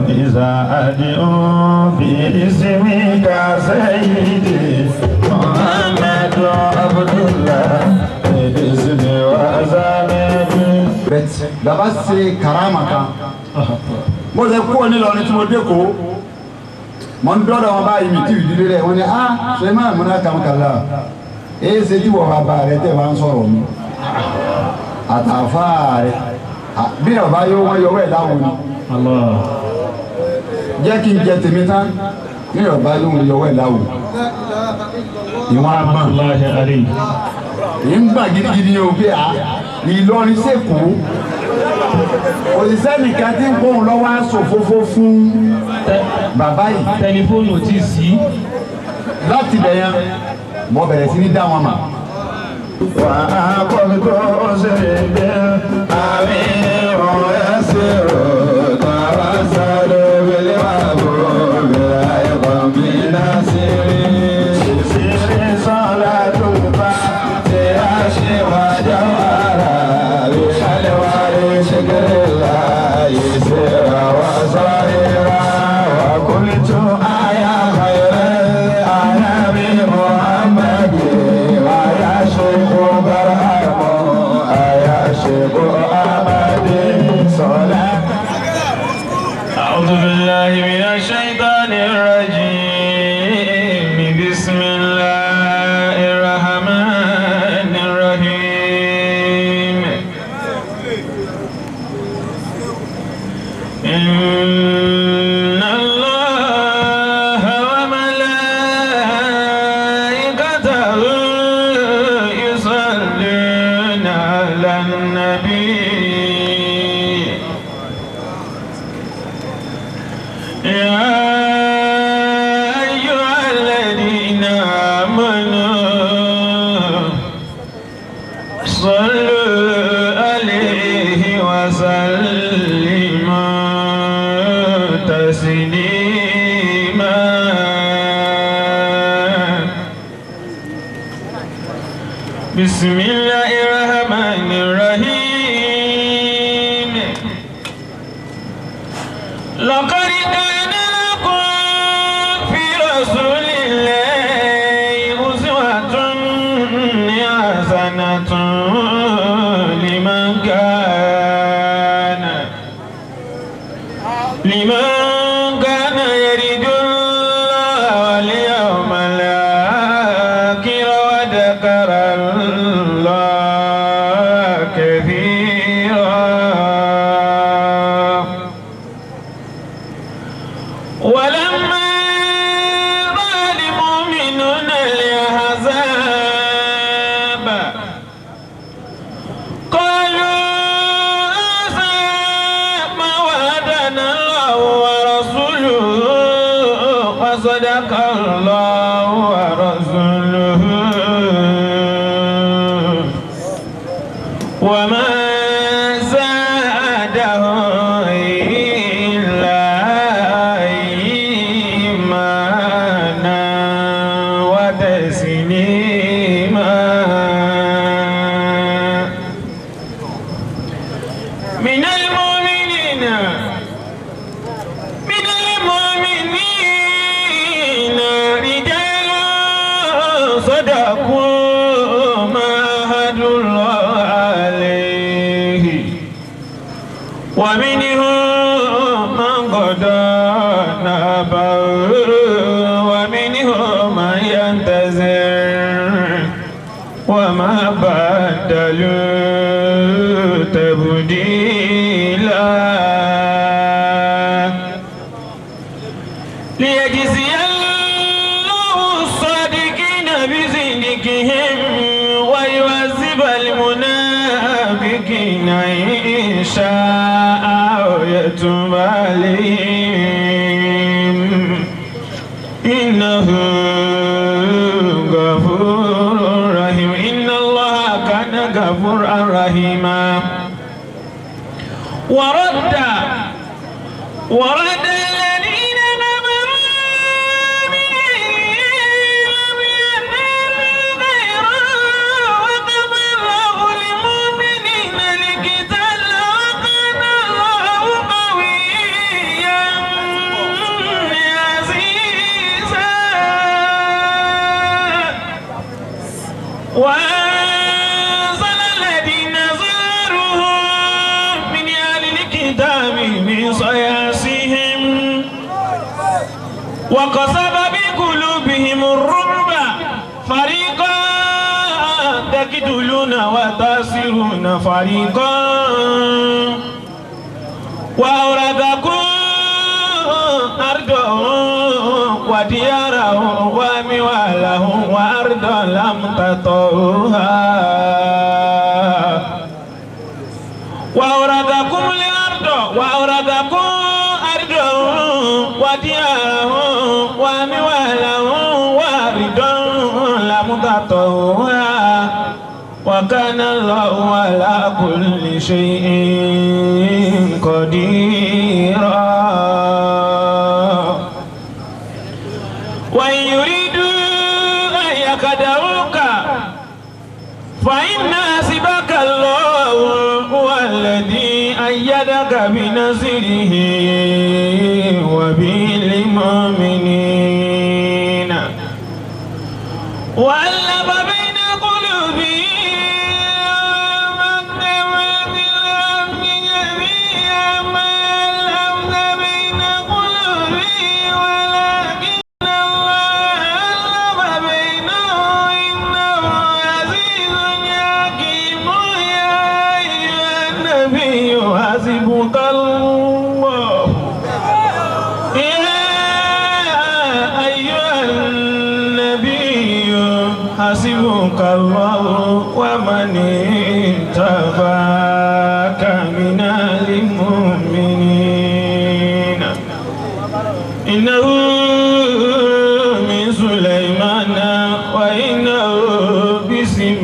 إذا أدعو باسمك سيدي محمد عبد الله باسمي وأزامي بس بس كرامك mo ṣe kúrò nílọrin tí mo dé kó mo ń dọ́dọ̀ wọn báyìí mi tí ìdílé rẹ̀ wọ́n ní ṣe máa múná kàmkàlà èyí ṣe tí wọ́n bàbá rẹ̀ tẹ̀ wá ń sọ̀rọ̀ mi àtàfà rẹ̀ bí ọba yóò wọ́n yọwọ́ ẹ̀ láwọn ni jẹ́ kí n jẹ tèmi tán bí ọba yóò wọ́n yọwọ́ ẹ̀ láwọn ìwọ̀n agbọ̀n yìí ń gbà gidigidi yóò gbé Ìlọrin sẹ́kọ̀ọ́ òṣìṣẹ́ nìkan tí ń kóhùn lọ́wọ́ aṣòfófó fún bàbá yìí. tẹlifóònù ti sí. láti bẹ̀yẹn mo bẹ̀rẹ̀ sí ní dá wọn mà. wà á kọ́ mi kó o ṣe gbé àmì ìrọ̀lẹ́ sí ọ̀tá wá sáré wílé wà bò bẹ̀rẹ̀ ẹ̀kọ́ mi náà sí rí. sírí sọ́lá tó bá tí a ṣe wájà wàrà bí kálí wà rí ṣẹ́gẹ́rẹ́ láàyè síra wá sáré rà wà kúlì tó àyà bàyẹ̀rẹ̀ àyà bí Muhammad wà yá ṣe kó bàrà mọ́ àyà ṣe kó Ahmadi sọ́lá. أعوذ بالله من الشيطان الرجيم بسم الله الرحمن الرحيم إن الله وملائكته يصلون على النبي يا أيها الذين آمنوا صلوا عليه وسلموا تسليما بسم الله الرحمن الرحيم لقد كان لكم في رسول الله أسوة حسنة لمن كان يرجو الله واليوم الآخر وذكر الله كثيرا ولما رأى المؤمنون الأحزاب قالوا هذا ما وعدنا الله ورسوله وصدق الله ورسوله وما زادهم إلا إيمانا وتسليما من المؤمنين رجال صدقوا ما عاهدوا الله عليه ومنهم من قضى نحبه ومنهم من ينتظر وما بدلوا تبديلا ليجزي الله الصادقين بصدقهم ويعذب المنافقين إن شاء ويتوب عليهم إنه غفور رحيم إن الله كان غفورا رحيما ورد الذين كفروا لم ينالوا خيرا وكفى الله المؤمنين القتال وكان الله قويا وقصب بقلوبهم الرعب فريقا تقتلون وتأسرون فريقا وأورثكم أرضهم وديارهم وأموالهم وأرضا لم تطئوها وأورثكم الأرض وأورثكم أرضهم وديارهم وأموالهم وأرضا لم تطئوها وكان الله على كل شيء قديرا وإن يريدوا أن يخدعوك فإن حسبك الله هو الذي أيدك بنصره وبالمؤمنين وألف بين قلوبهم حسبك الله يا أيها النبي حسبك الله ومن اتبعك من المؤمنين إنه من سليمان وإنه بسم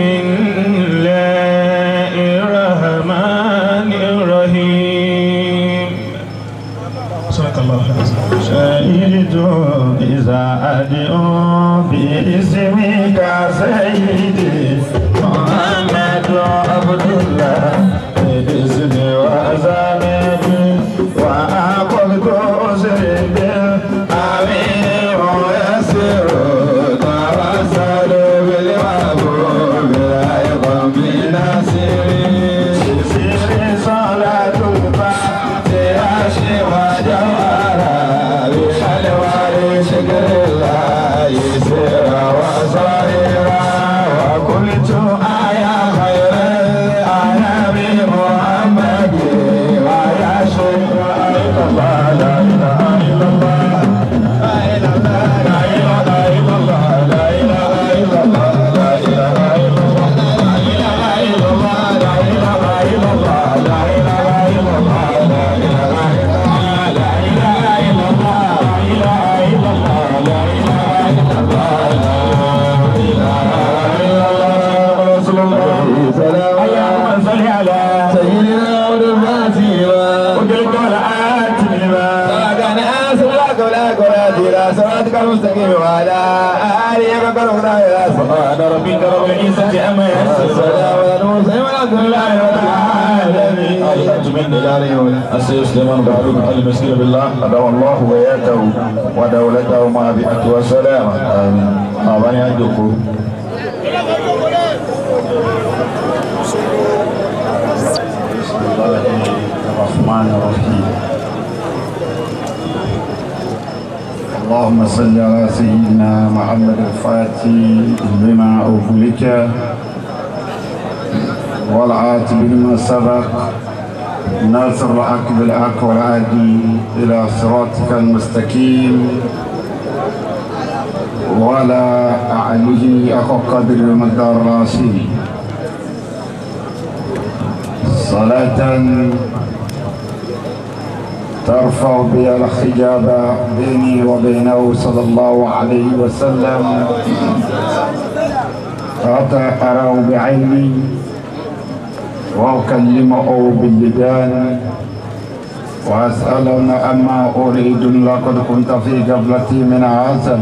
الله الرحمن الرحيم صدق الله العظيم شهدت إذا أدعو باسمك سيدي محمد عبد الله باسمي وأزامي وأقلت أسري بالأمين ويسر توسل بالمحبوب أيضا بناصري سير صلاة الفاتحة وجوهرها بحلوى شكر الله سرا وصائرا وقلت آيا خير الأنام محمد ويا شيخ الله لا إله إلا الله لا إله إلا الله لا إله إلا الله لا إله إلا الله لا إله إلا الله لا إله إلا الله لا إله إلا الله لا إله إلا الله لا إله إلا الله لا إله إلا الله لا إله إلا الله لا إله إلا الله رسول الله اللهم صل على سيدنا ونباتنا وجلك والآت لما سبقنا سبقك ولا قرات إلى صراطك المستقيم وعلى آله وقرب إلى سبحان ربك رب العزة عما يصفون السلام على المرسلين والحمد لله رب العالمين السيد سليمان بارك المسكين بالله أدعو الله وياته ودولته مع بيئته وسلامه آمين أباني أجوكم بسم الله الرحمن الرحيم اللهم صل على سيدنا محمد الفاتح بما أغلق والعاتب بما سبق ناصر الحق بالحق والهادي إلى صراطك المستقيم وعلى أعله أخو قدر المقدار الراسي صلاة ترفع بها الحجاب بيني وبينه صلى الله عليه وسلم حتى أراه بعيني وأكلمه باللسان وأسألنا أما أريد لقد كنت في قبلتي من هذا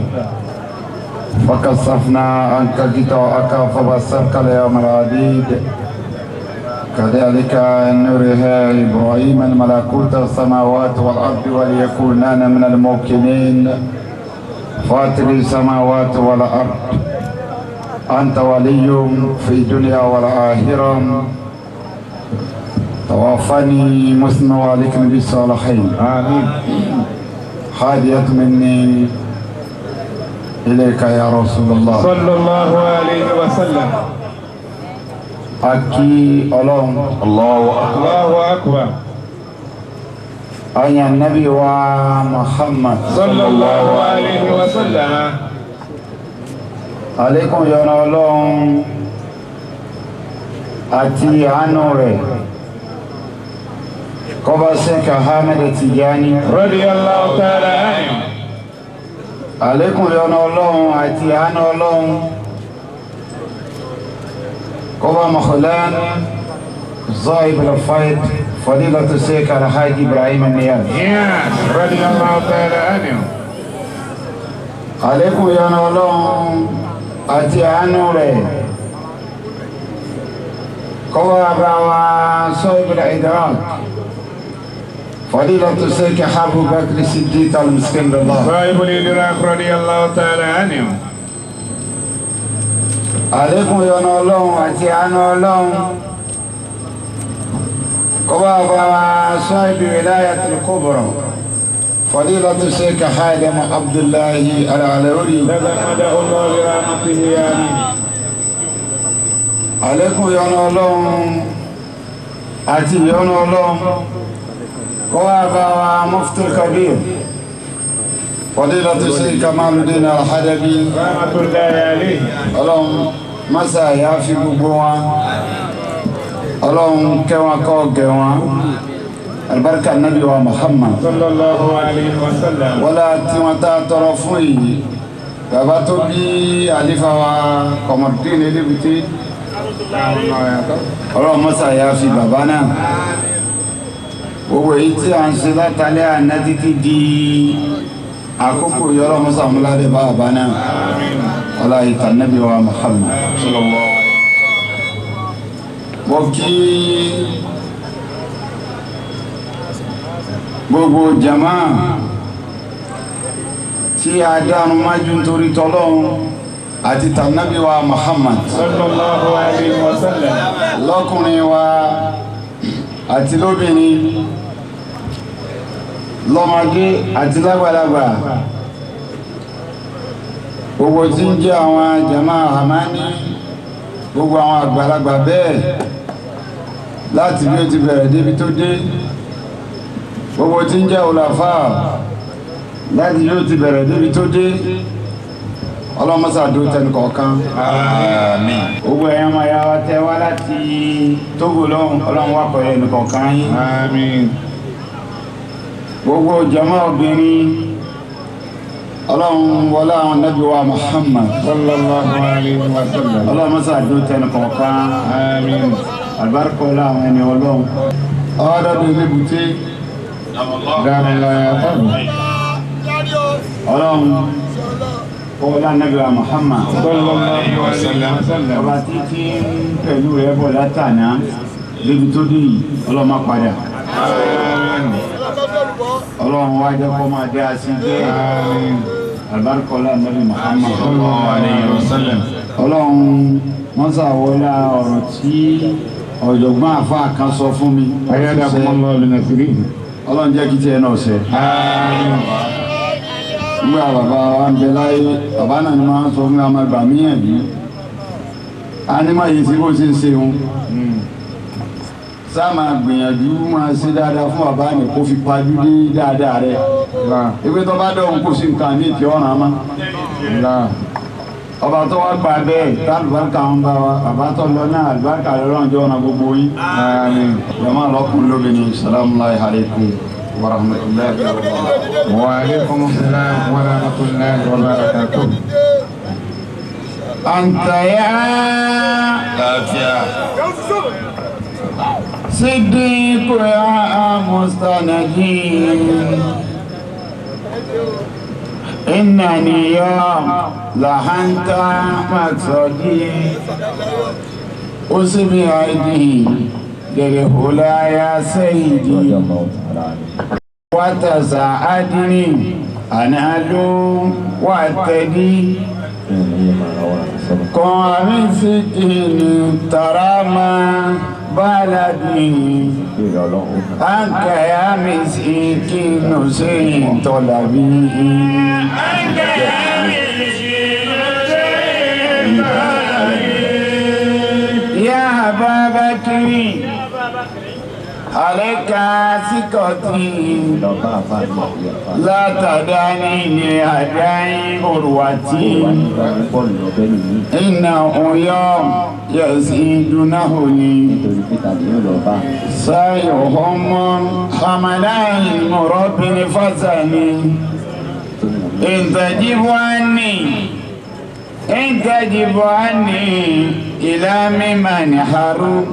فكشفنا عنك غطاءك فبصرك اليوم العديد كذلك نريها إبراهيم الملكوت السماوات والأرض وليكونان من الموقنين فاطر السماوات والأرض أنت ولي في الدنيا والآخرة توفني مسلم والكني بالصالحين آمين. هدية مني إليك يا رسول الله صلى الله عليه وسلم. أكي الله الله أكبر. أي النبي ومحمد صلى الله عليه وسلم. عليكم يا الله أتي عنوري كوباسك حامد تجاني رضي الله تعالى عنه. عليكم يا الله أتي عن الله كوبا مخلان صاحب الفايد فضيلة الشيخ الحاج إبراهيم النياز رضي الله تعالى عنه. عليكم يا الله أتي عنوري كوبا بوا صاحب الإدراك فضيلة الشيخ أبو بكر الصديق المسكين الله صاحب الإدراك رضي الله تعالى عنه. عليكم يا الله أتي عن الله كوبا بوا صاحب ولاية الكبرى فضيلة الشيخ حاتم عبد الله العلوري تغمد الله برحمته آمين. عليكم يا الله أتي يا الله كوبا بوا مفتي الكبير فضيلة الشيخ كمال الدين الحدبي رحمة الله عليه. اللهم مسا يا في بوبوا اللهم كما كوغوا البركة النبي ومحمد صلى الله عليه وسلم. ولا تمتا طرفي bàbá tó bí àlífà wa Kọmọdún Elébùté ọlọ́run mọ́sà yá fi bàbá náà gbogbo èyí tí a ń ṣe látàlẹ́ àná títí di àkókò yọrọ mọ́sà múládé bàbá náà ọlá ìtànẹ́bí wa Muhammad mo kí gbogbo jama tí a dánu májú nítorí tọ́lọ́run àti tànẹ́bí wa Muhammad sallallahu alaihi wasallam. lọ́kùnrin wa àti lóbìnrin lọ́mọdé àti lágbàlagbà gbogbo tí ń jẹ́ àwọn jama hamani gbogbo àwọn àgbàlagbà bẹ́ẹ̀ láti bí ó ti bẹ̀rẹ̀ débi tó dé gbogbo tí ń jẹ́ òlàfà láti bí ó ti bẹ̀rẹ̀ débi tó dé ọlọ́mọ́sàdó tẹnukọ̀ọ̀kan àmín gbogbo ẹ̀yàn máa yá wa tẹ́ wá láti Tógò lọ́hùn ọlọ́run wà pẹ̀lú ẹnukọ̀ọ̀kan yín àmín. gbogbo jama obìnrin ọlọ́run wọlé àwọn nábì wa Muhammad sallallahu alaihi wasallam. ọlọ́mọ́sàdó tẹnukọ̀ọ̀kan àmín. àlùbáríkà ọlá àwọn ẹni ọlọ́run ọ̀dọ́dún Elébùté dáadáa ya fọ́nù. ọlọ́run ọlá nábì wa Muhammad sallallahu alaihi wasallam. ọba títí pẹ̀lú rẹ̀ bọ̀ látàná débi tó dé yìí ọlọ́mọ padà ọlọ́run wá jẹ́ kó máa dé àti jẹ́ àlùbáríkà ọlá nábì Muhammad sallallahu alaihi wasallam. ọlọ́run wọ́n sàwọ́lá ọ̀rọ̀ tí ọ̀jọ̀gbọ́n àfa kan sọ fún mi ayadakumullahu bi nasrihi. ọlọ́run jẹ́ kí tiẹ̀ náà ṣẹ. nígbà bàbá wa ń bẹ láyé bàbá náà ni máa ń sọ fún mi àmọ́ ìgbà míyàn yìí a ní máa yí sí bó ṣe ń ṣe wọn sáà máa gbìyànjú máa ṣe dáadáa fún bàbá mi kó fi pajú dé dáadáa rẹ ewé tó bá dọ̀hún kò sí nǹkan ní ìtì ọ̀ràn àmọ́ ọba tó wá gba bẹ́ẹ̀ tá àlùbáríkà ń bá wa bàbá tó lọ náà àlùbáríkà lọ́rọ̀ jọ ọ̀nà gbogbo yín jama lọ́kùnrin lóbìnrin salamu alaykum wa rahmatulahi wa barakatuh. wa alaikum assalam wa rahmatullahi wa barakatuh. anta ya صديق يا مستندين إنني يوم لحنت مقصدي أسمي عيدي للهلا يا سيدي وتساعدني أنا ألوم وأتدي قام فتن ترامى بلدي أنك يا مسكين سين طلبي أنك يا مسكين أبا بكر عليك ثقتي لا تدعني لأداء عروتي إنه يوم يزيدونه لي سيهم حملان مرب فزني إن تجب عني إلى ممن حرم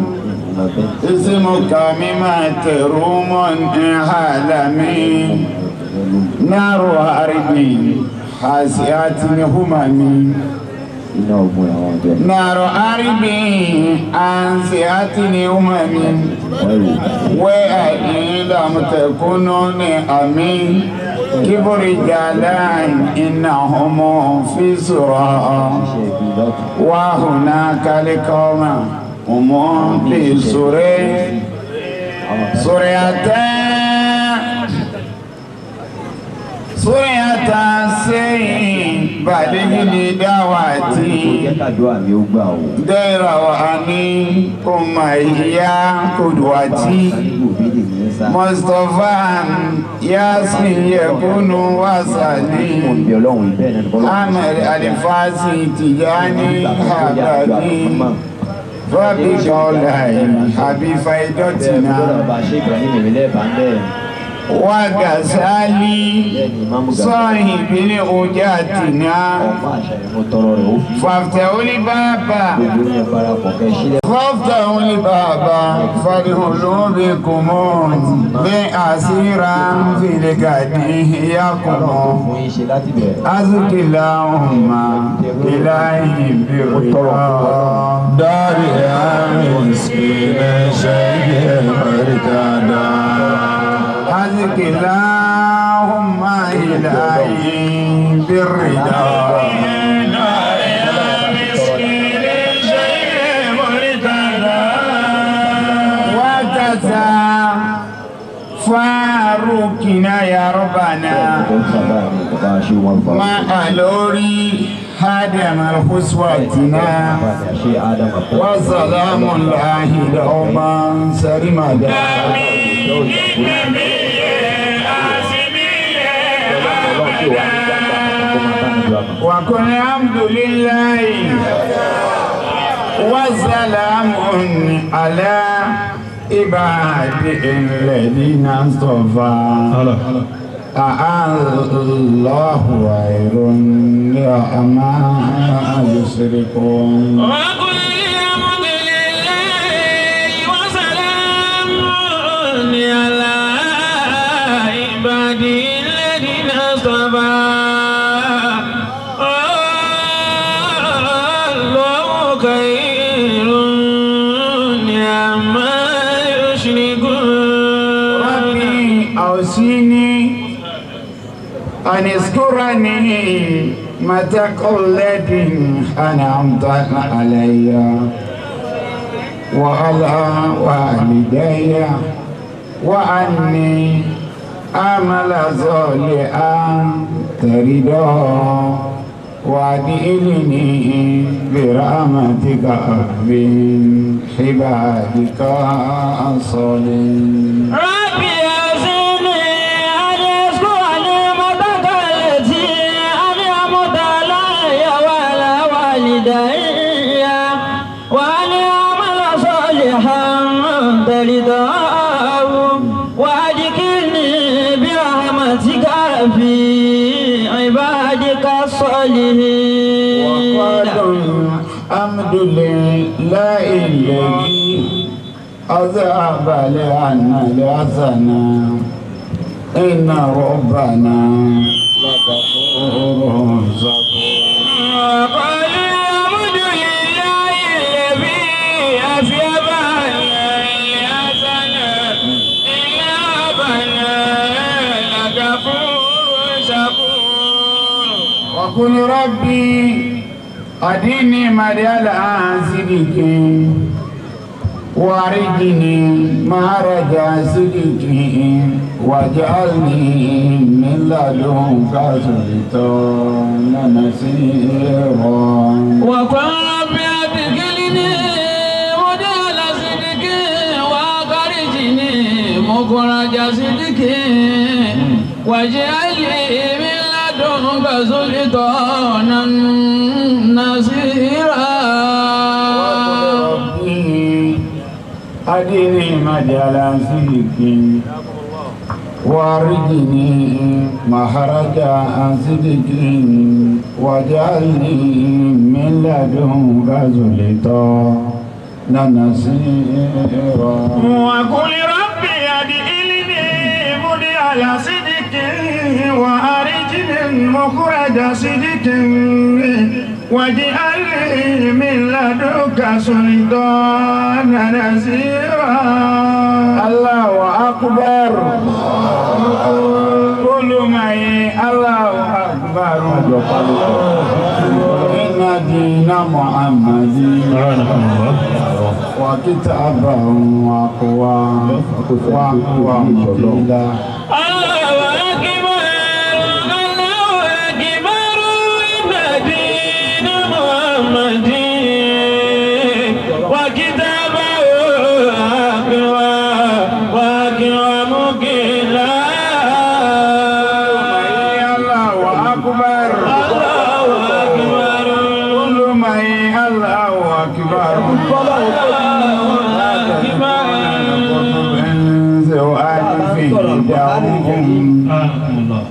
اسمك مما تروم عالمي نار حربي حاسيات هممي نار حربي حاسيات هممي وإن لم تكونوا أمين كبر رجالان إنهم في سراء وهناك لقوم هم في سورياتا سين بالغني دعواتي دير وأني أمية قدوتي مصطفى ياسين يكون وصلي أمر الفاسي تجاني حبابي فبقولاي حبي فايدتنا وغزالي صاحب الحجاتنا فافتحوا لي بابا فادخلوا بكم بأسيرا في لقديهكم أزكي اللهم إلهي برضا دار مسكين شيء مرتدى أزكي اللهم إلهي بالرضا فاروقنا يا ربنا ما ألوري هدم الخسواتنا وسلام الله دوما سرمدا وكن الحمد لله وسلام على عباد الذين اصطفى الله خير عما يشركون وقل الحمد لله وسلام على عباد الذين اصطفى الله خير عما ربي أوصيني أن اذكرني متى كل أنعمت علي وعلى والدي وأني أعمل صالحا ترضاه وأدخلني برحمتك من عبادك الصالحين. ربي أوصني أن أذكر نعمتك التي أنعمت علي وعلى والدي وأن أعمل صالحا ترضاه وأدخلني برحمتك في عبادك الصالحين. وقالوا الحمد لله الذي أذهب لعنا الحزنا إن ربنا لغفور شكور. وقالوا الحمد لله الذي أذهب عنا الحزن إن ربنا لغفور شكور. وقل ربي أديني مديال صدق وأرجني مهرج صدق واجعلني من لدنك سلطانا نصيرا. وقل ربي أدخلني مدخل مخرج صدق واجعل لي من لدنك سلطانا نصيرا أدني مجال صدق وارجني مخرج صدق واجعلني من لدنك سلطانا نصيرا وقل ربي أدخلني مدخل صدق وأخرجني مخرج صدق واجعل لي من لدنك سلطانا نصيرا الله أكبر قل معي الله أكبر إن دين محمد وكتابه أقوى ومقيلا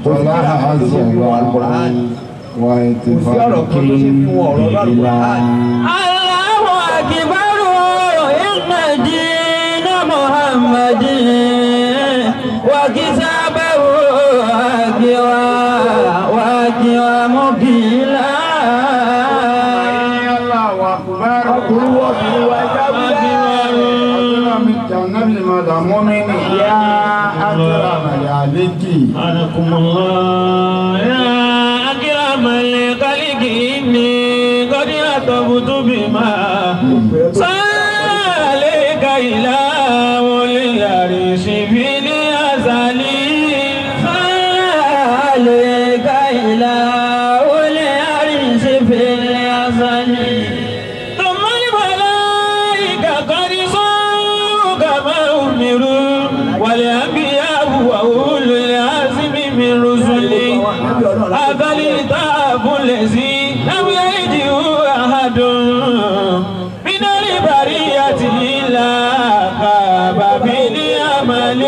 طلع الزمان واتفاق الله أكبر إن دين محمد وكتابه أقوى مقيلا الله أكبر مؤمن يا أكرم يا لكي أنكم الله يا أكرم الخلق إني قد أتبت بما صلى عليك إله العرش في الأزل صلى عليك إله العرش في الأزل ثم الملائكة قد صلوا كما أمروا والأنبياء وأولو العزم من رسله هذا الكتاب الذي لم يلده أحد من البرية إلا كاب بالعمل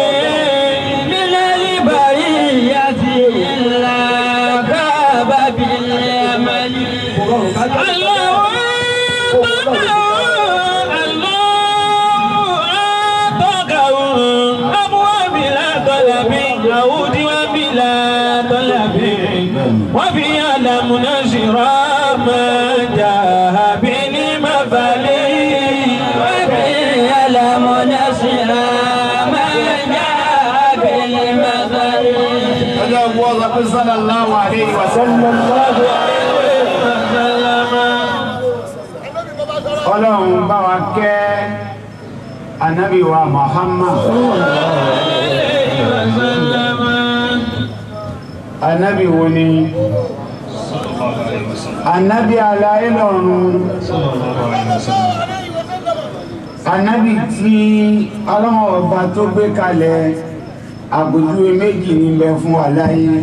من البرية إلا كاب بالعمل الله وفي علم نشرا ما جاء بالمثل وفي علم نشرا ما جاء بالمثل صلى الله عليه وسلم Ọlọ́run bá wa kẹ́ Ànábì wa Muhammad Ànábì wo ni Ànábì aláyé lọ́run Ànábì tí Ọlọ́run ọba tó gbé kalẹ̀ àpèjúwe méjì níbẹ̀ fún aláyé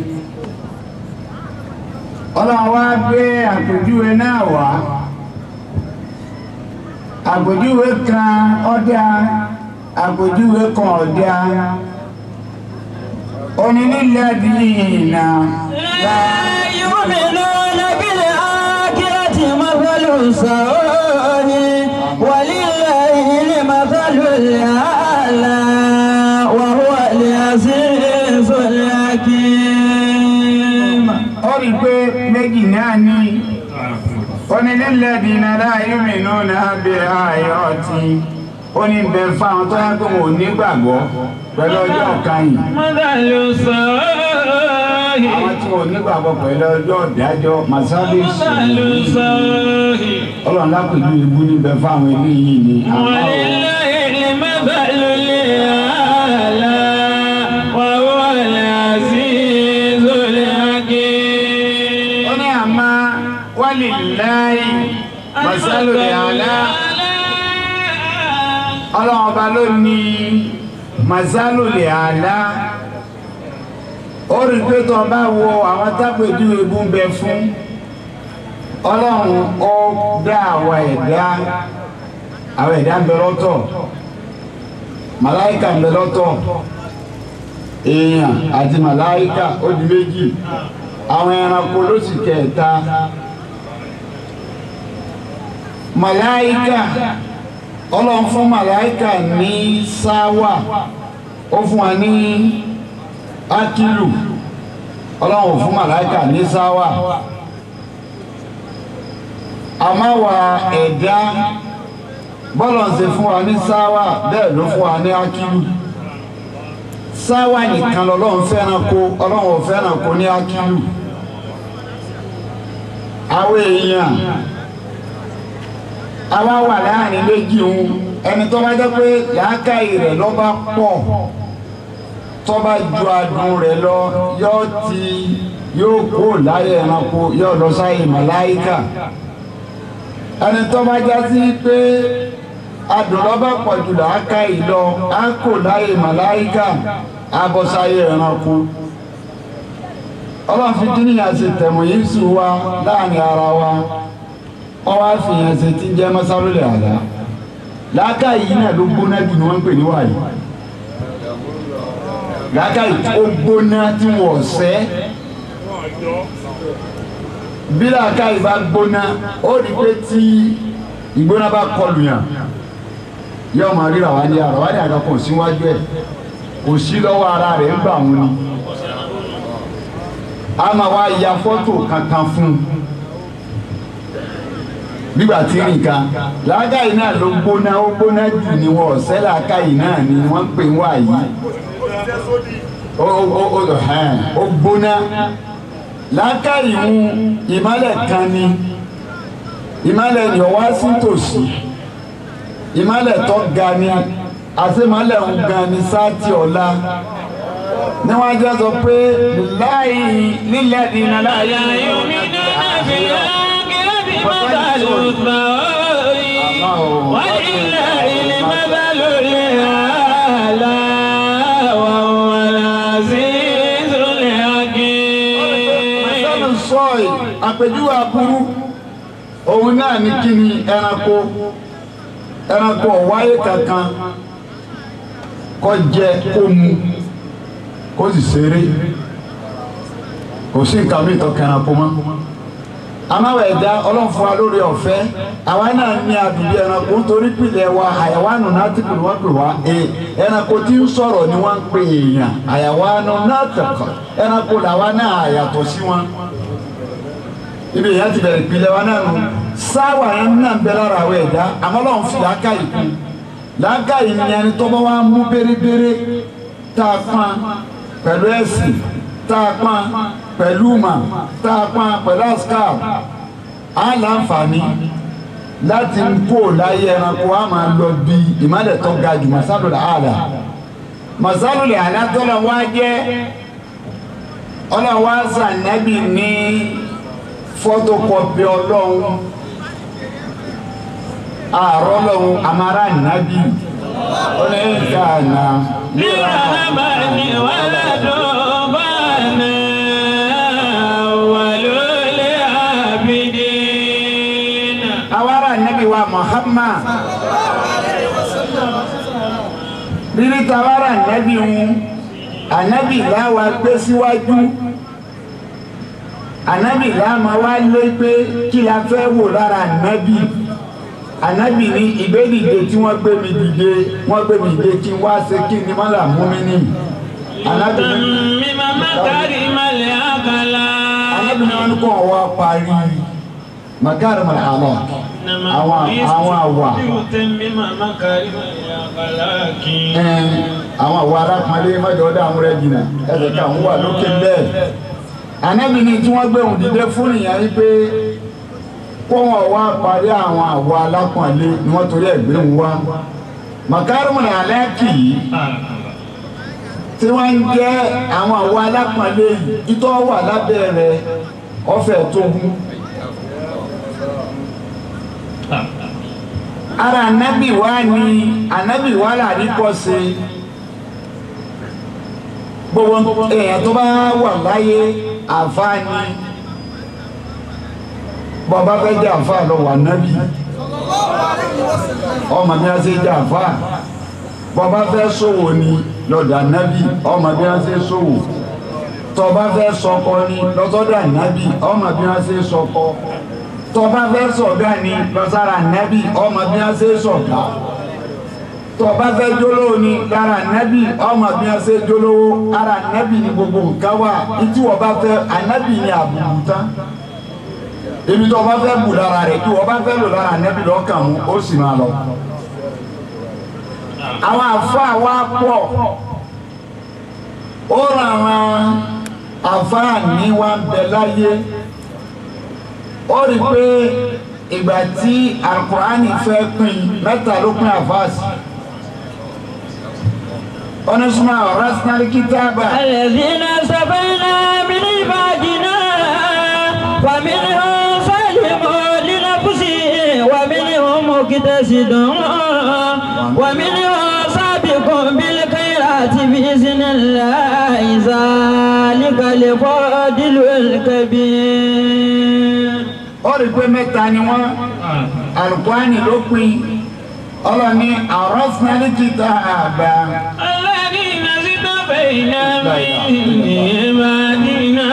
Ọlọ́run wá gbé àpèjúwe náà wá àpèjúwe kan ọdá àpèjúwe kan ọdá onílẹ̀dínà يؤمنون بالآخرة مثل السوء ولله المثل الأعلى وهو العزيز الحكيم. ó rí pé méjì náà ní onílẹ̀dínà la yu'minuna bil ayati ó ní bẹ fáwọn tó yẹ kó wọn ò nígbàgbọ́ pẹ̀lú ọjọ́ kan yìí àwọn tí wọn ò nígbàgbọ́ pẹ̀lú ọjọ́ ìdájọ́ masábíìsì Ọlọ́run lápèjú ibú níbẹ̀ fáwọn eléyìí ni ó ní àmá walillahi masalul a'la Ọlọ́run ọba ló ní màsálù lè àlá ó rí pé tó bá wo àwọn tápẹ̀jú ebú ń bẹ fún ọlọ́run ó dá àwọn ẹ̀dá ń bẹ lọ́tọ̀ màláìkà ń bẹ lọ́tọ̀ èèyàn àti màláìkà ó di méjì àwọn ẹranko ló sì kẹta màláìkà ọlọ́run fún màláìkà ní sáwà ó fún wa ní ákìlù ọlọ́run fún màláìkà ní sáwà àmáwà ẹ̀dá bọ́lọ̀ ń ṣe fún wa ní sáwà bẹ́ẹ̀ ló fún wa ní ákìlù sáwà nìkan lọ́lọ́run fẹ́ràn kó ọlọ́run fẹ́ràn kó ní ákìlù àwọn èèyàn àwa wà láàrin méjì òun ẹni tó bá jẹ́ pé làákàyè rẹ̀ ló bá pọ̀ tó bá ju adùn rẹ̀ lọ yóò kó láyé ẹranko yóò lọ sáyé màláìkà ẹni tó bá já sí pé adùn ló bá pọ̀ jù làákàyè lọ á kó láyé màláìkà á bọ́ sáyé ẹranko ọlọ́run fi dín níyà sí tẹ̀mọ̀ yìí sùn wa láàrin ara wa wọ́n wá fi yẹn ṣe tí ń jẹ́ mọ́sálólè àlá làákàyè yìí náà ló gbóná jù ní wọ́n ń pè ní wàyí làákàyè ó gbóná tí wọ́n ṣẹ́ bí làákàyè bá gbóná ó rí pé tí ìgbóná bá kọlù yàn yóò máa ríra wá ní ara wá ní àgàkọ̀ síwájú ẹ̀ kò sí lọ́wọ́ ara rẹ̀ ń gbà wọn ni a máa wá ya fọ́tò kankan fún un nígbà tí nìkan làákàyè náà ló gbóná ó gbóná jù ní wọn ọ̀sẹ́ làákàyè náà ni wọ́n ń pè ń wá yìí ó gbóná làákàyè ń ìmálẹ̀ kan ni ìmálẹ̀ ni ọwá sí tòsí ìmálẹ̀ tó ga ni àti ìmálẹ̀ ń ga ni sáàtì ọ̀la ni wọ́n jẹ́ sọ pé láì nílẹ̀ dínà láyé مثل الثواب ولله المثل الأعلى وهو العزيز الحكيم. مثل الصائب àpèjúwe aburú òun náà ní kí ni ẹranko ọ̀wáyé kankan kó jẹ kó mu kó sì ṣeré kò sí nǹkan mi tó kẹranko mọ́ amáwọ̀ ẹ̀dá ọlọ́run fún wa lórí ọ̀fẹ́ àwa náà ní àdùbí ẹranko nítorí pìlẹ̀ wa àyàwánu nátìkù ni wọ́n pè wá ẹranko tí ń sọ̀rọ̀ ni wọ́n ń pè èèyàn àyàwánu nátìkù ẹranko làwa náà àyàtọ̀ sí wọn ibi èèyàn ti bẹ̀rẹ̀ pìlẹ̀ wa náà nù sáwà yẹn náà ń bẹ lára àwọn ẹ̀dá àmọ́ ọlọ́run fi làákàyè kù làákàyè ni ẹni tó bá wá mú bérebére tá a pọn pẹ̀lú ẹ̀sìn tá a pọn pẹ̀lú mà tá a pọn pẹ̀lú àṣkár á láǹfààní láti ń kó láyé ẹranko á máa lọ bí ìmọ̀lẹ̀ tó ga jù masalul àlà masalul àlà tó lọ wá jẹ́ ọlọ́wọ́ àṣànẹ́bì ní fọ́tòkọ́pì ọlọ́run àárọ̀ lọ́run àmàrà nàbì ọlẹ́yìnká àná. nígbà bá ní wàhálà tó bá ní wàlúùlẹ̀ àbídín. àwárà nàbì wa Muhammad rírí tàwárà nàbì ń ànábì láwa gbé síwájú ànábì láwa wá lé pé kí la fẹ́ wò lára ànábì ànábì ní ìgbédìde tí wọ́n gbé mi dìde wọ́n gbé mi dìde kí n wá ṣe kí ni má là mú mi ní. ànábì ní mímọ mákàrí malẹ̀ àkàlà. ànábì ní wọn kọ́ wá parí makari malẹ̀ àlọ́ àwọn àwa. àwọn àwa arákùnrin mẹ́jọ ọdẹ àwọn rẹ̀ jìnnà ẹ̀sẹ̀ ká àwọn wà lókè bẹ́ẹ̀. ànábì ní tí wọ́n gbé òun dìde fún ìyá yìí pé kó wọn wá parí àwọn àwọ alápọ̀nlé ni wọ́n torí ẹ̀gbẹ́ ń wá màkàrùn ní alẹ́ kì í tí wọ́n ń jẹ́ àwọn àwọ alápọ̀nlé ìtọ́ wà lábẹ́ rẹ̀ ọ̀fẹ́ tó hù ara ànábì wá ní ànábì wá làrí kọ́ sí gbogbo èèyàn tó bá wà láyé àǹfààní bọ́ba fẹ́ jẹ́ àǹfààní lọ wà nábì ọmọ mi á ṣe jẹ́ àǹfààní bọ́ba fẹ́ ṣòwò ni lọ́dọ̀ ànábì ọmọ bí wọ́n ṣe ṣòwò tọ́ba fẹ́ sọkọ ni lọ́sọ́dọ̀ ànábì ọmọ bí wọ́n ṣe sọkọ tọ́ba fẹ́ sọ̀gá ni lọ́sára ànábì ọmọ bí wọ́n ṣe sọ̀gá tọ́ba fẹ́ jólówó ni lára ànábì ọmọ bí wọ́n ṣe jólówó ara ànábì ni gbogbo nǹkan wà ìtí wọ́n bá fẹ́ ànábì ni àbùkù tán ibi tó bá fẹ́ bù lára rẹ̀ kí wọ́n bá fẹ́ lò lára ànábì lọ́kàn mú ó sì máa lọ. àwọn àfáà wa pọ̀ ó ra àwọn àfáà ní wa ń bẹ láyé ó rí i pé ìgbà tí Al-Qur'ani fẹ́ pín mẹ́ta ló pín àfáà sí ọ̀nẹ́sùnmọ́ rasnal kitaba. alladhina sabayna min ibadina wa minhum zalimun li nafsihi wa minhum muqtasidun wa minhum sabiqun bil khayrati bi idhnillahi zalika al-fadlul kabir. ó rí i pé mẹ́ta ni wọ́n Al-Qur'ani ló pín ọlọ́ni rasnal kitaba. alladhina sabayna min ibadina.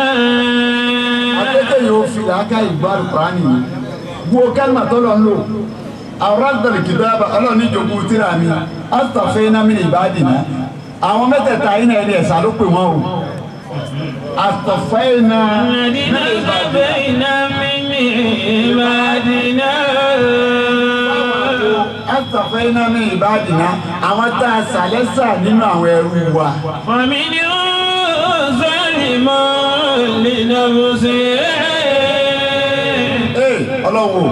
akẹ́kẹ́ yóò fi làákà ìgbà Al-Qur'ani yìí wo kẹ́lìmà tó lọ ń lò rasnal kitaba ọlọ́ni ìjọba tíra mi astafayna min ibadina àwọn mẹ́tẹ̀ẹ̀ta yìí náà ẹni ẹ̀sà ló pè wọ́n o astafayna alladhina sabayna min ibadina. astafayna min ibadina àwọn tá a sàlẹ́sà nínú àwọn ẹrú wa. ومنهم ظالم لنفسه. ọlọ́wọ́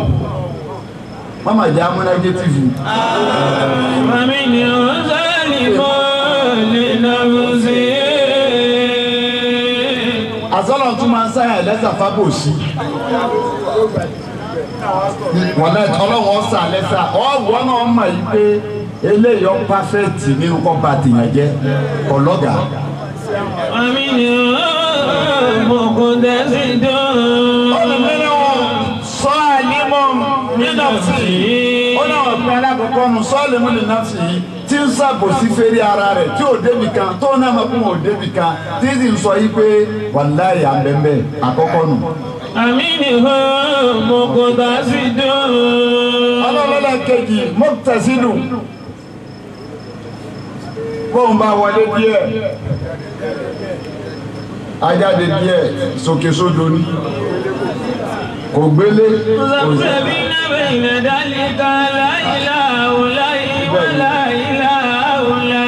mama jẹ́ amúnágétìfù. ومنهم ظالم لنفسه. àsọlọ tún máa ń sáyà lẹ́sà fábòsí wọn náà ọlọ́wọ́ sà lẹ́sà ọ̀wọ́ náà mọ̀ yìí pé eléyìí ọ́ pàfẹ́tì nínú kọ́ bá tèèyàn jẹ́ ọlọ́gà. ومنهم مقتصد. sọ àlímọ̀ nínú sí i ó náà ọ̀pẹ alákọ̀ọ́kọ́ nu sọ́ọ̀lì mú nínú sí i tí ń ṣàbòsí fèrè ara rẹ̀ tí ò débì kan tó náà máa kún ò débì kan tí sì ń sọ yìí pé wàláyé àbẹ̀mbẹ̀ àkọ́kọ́ nù. ومنهم مقتصد. ọlọ́lọ́lá kejì mọ́tàsídù bóun bá wọlé díẹ̀ ajáde díẹ̀ sókè sódò ní kò gbélé مذبذبين بين ذلك لا إله إلا ولا إله إلا